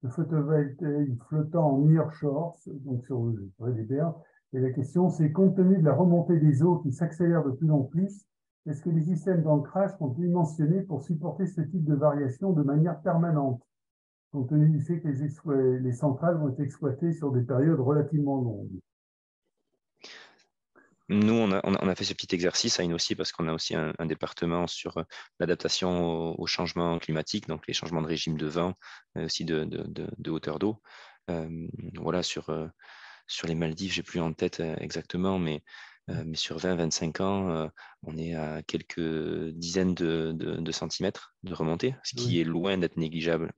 le photovoltaïque flottant en nearshore, donc sur les berges. Et la question, c'est compte tenu de la remontée des eaux qui s'accélère de plus en plus, est-ce que les systèmes d'ancrage sont dimensionnés pour supporter ce type de variation de manière permanente, compte tenu du fait que les centrales vont être exploitées sur des périodes relativement longues? Nous, on a fait ce petit exercice à INOCI parce qu'on a aussi un département sur l'adaptation au changement climatique, donc les changements de régime de vent, aussi de hauteur d'eau. Voilà, sur les Maldives, j'ai plus en tête exactement, mais sur 20-25 ans, on est à quelques dizaines de centimètres de remontée, ce qui est loin d'être négligeable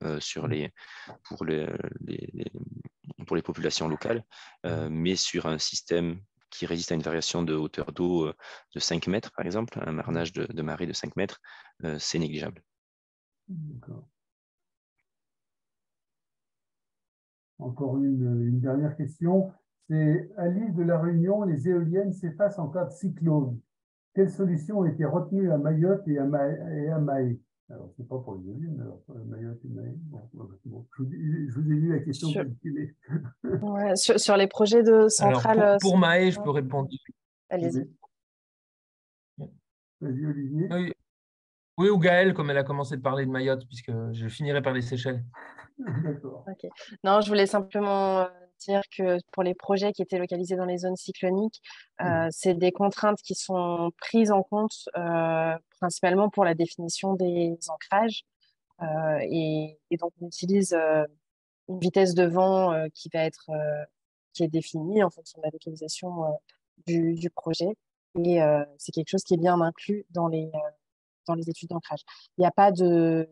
pour les populations locales, mais sur un système qui résiste à une variation de hauteur d'eau de 5 mètres, par exemple, un marnage de marée de 5 mètres, c'est négligeable. D'accord. Encore une dernière question. C'est à l'île de la Réunion, les éoliennes s'effacent en cas de cyclone. Quelle solution a été retenue à Mayotte et à Mahé? Alors, c'est pas pour les éoliennes, alors, Mayotte et Mahé. Bon, je vous ai lu la question telle qu'elle est. Ouais, sur les projets de centrales. Alors, pour Mahé, je peux répondre. Allez-y. Vas-y, Olivier. Oui, ou Gaël, comme elle a commencé de parler de Mayotte, puisque je finirai par les Seychelles. D'accord. Okay. Non, je voulais simplement dire que pour les projets qui étaient localisés dans les zones cycloniques, c'est des contraintes qui sont prises en compte principalement pour la définition des ancrages. Et donc, on utilise une vitesse de vent qui est définie en fonction de la localisation du projet. Et c'est quelque chose qui est bien inclus dans les études d'ancrage. Il n'y a pas de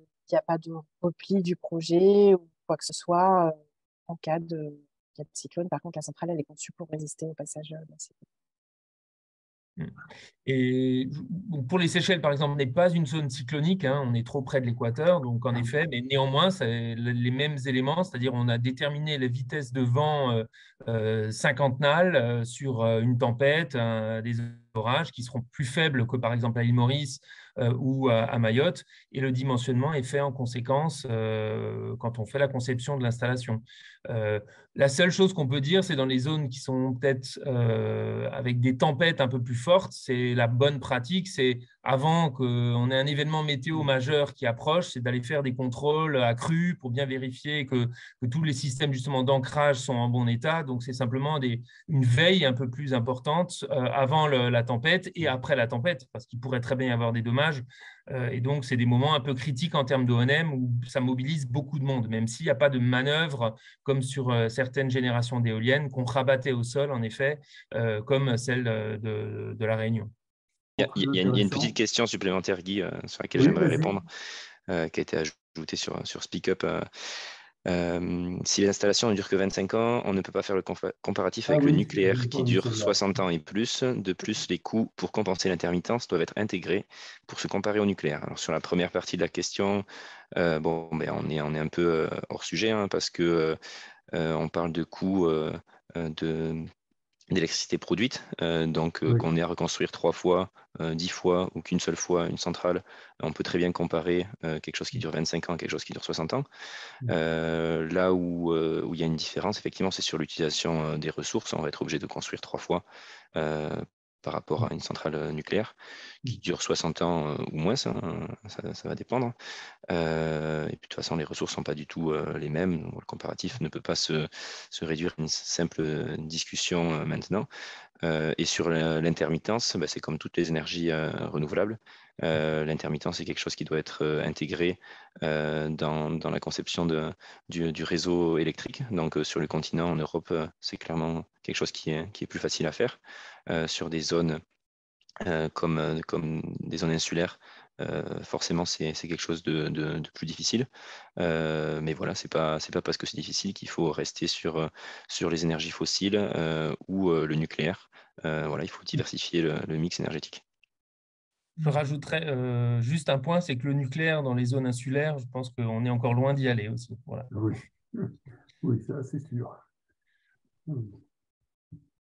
repli du projet ou quoi que ce soit en cas de cyclone. Par contre, la centrale, elle est conçue pour résister au passage d'un cyclone. Et pour les Seychelles, par exemple, on n'est pas une zone cyclonique, hein, on est trop près de l'équateur, donc en effet, mais néanmoins, c'est les mêmes éléments, c'est-à-dire on a déterminé la vitesse de vent 50 nales sur une tempête, des orages qui seront plus faibles que par exemple à l'île Maurice ou à Mayotte, et le dimensionnement est fait en conséquence quand on fait la conception de l'installation. La seule chose qu'on peut dire, c'est dans les zones qui sont peut-être avec des tempêtes un peu plus fortes, c'est la bonne pratique, c'est avant qu'on ait un événement météo majeur qui approche, c'est d'aller faire des contrôles accrus pour bien vérifier que tous les systèmes justement d'ancrage sont en bon état. Donc, c'est simplement une veille un peu plus importante avant la tempête et après la tempête, parce qu'il pourrait très bien y avoir des dommages. Et donc, c'est des moments un peu critiques en termes d'O&M où ça mobilise beaucoup de monde, même s'il n'y a pas de manœuvre comme sur certaines générations d'éoliennes qu'on rabattait au sol, en effet, comme celle de la Réunion. Il y a une petite question supplémentaire, Guy, sur laquelle j'aimerais répondre, qui a été ajoutée sur SpeakUp. Si l'installation ne dure que 25 ans, on ne peut pas faire le comparatif avec le nucléaire qui dure 60 ans et plus. De plus, les coûts pour compenser l'intermittence doivent être intégrés pour se comparer au nucléaire. Alors, sur la première partie de la question, on est un peu hors sujet hein, parce que on parle de coûts d'électricité produite, qu'on ait à reconstruire 3 fois, 10 fois ou qu'une seule fois une centrale, on peut très bien comparer quelque chose qui dure 25 ans à quelque chose qui dure 60 ans. Là où il y a une différence, effectivement, c'est sur l'utilisation des ressources. On va être obligé de construire 3 fois par rapport à une centrale nucléaire qui dure 60 ans ou moins, ça va dépendre. Et puis, de toute façon, les ressources ne sont pas du tout les mêmes. Donc, le comparatif ne peut pas se réduire à une simple discussion maintenant. Et sur l'intermittence, c'est comme toutes les énergies renouvelables. L'intermittence est quelque chose qui doit être intégré dans la conception du réseau électrique. Donc sur le continent, en Europe, c'est clairement quelque chose qui est plus facile à faire. Sur des zones comme des zones insulaires, forcément c'est quelque chose de plus difficile. Mais voilà, c'est pas parce que c'est difficile qu'il faut rester sur les énergies fossiles ou le nucléaire. Voilà, il faut diversifier le mix énergétique. Je rajouterais juste un point, c'est que le nucléaire dans les zones insulaires, je pense qu'on est encore loin d'y aller aussi. Voilà. Oui, oui, ça c'est sûr.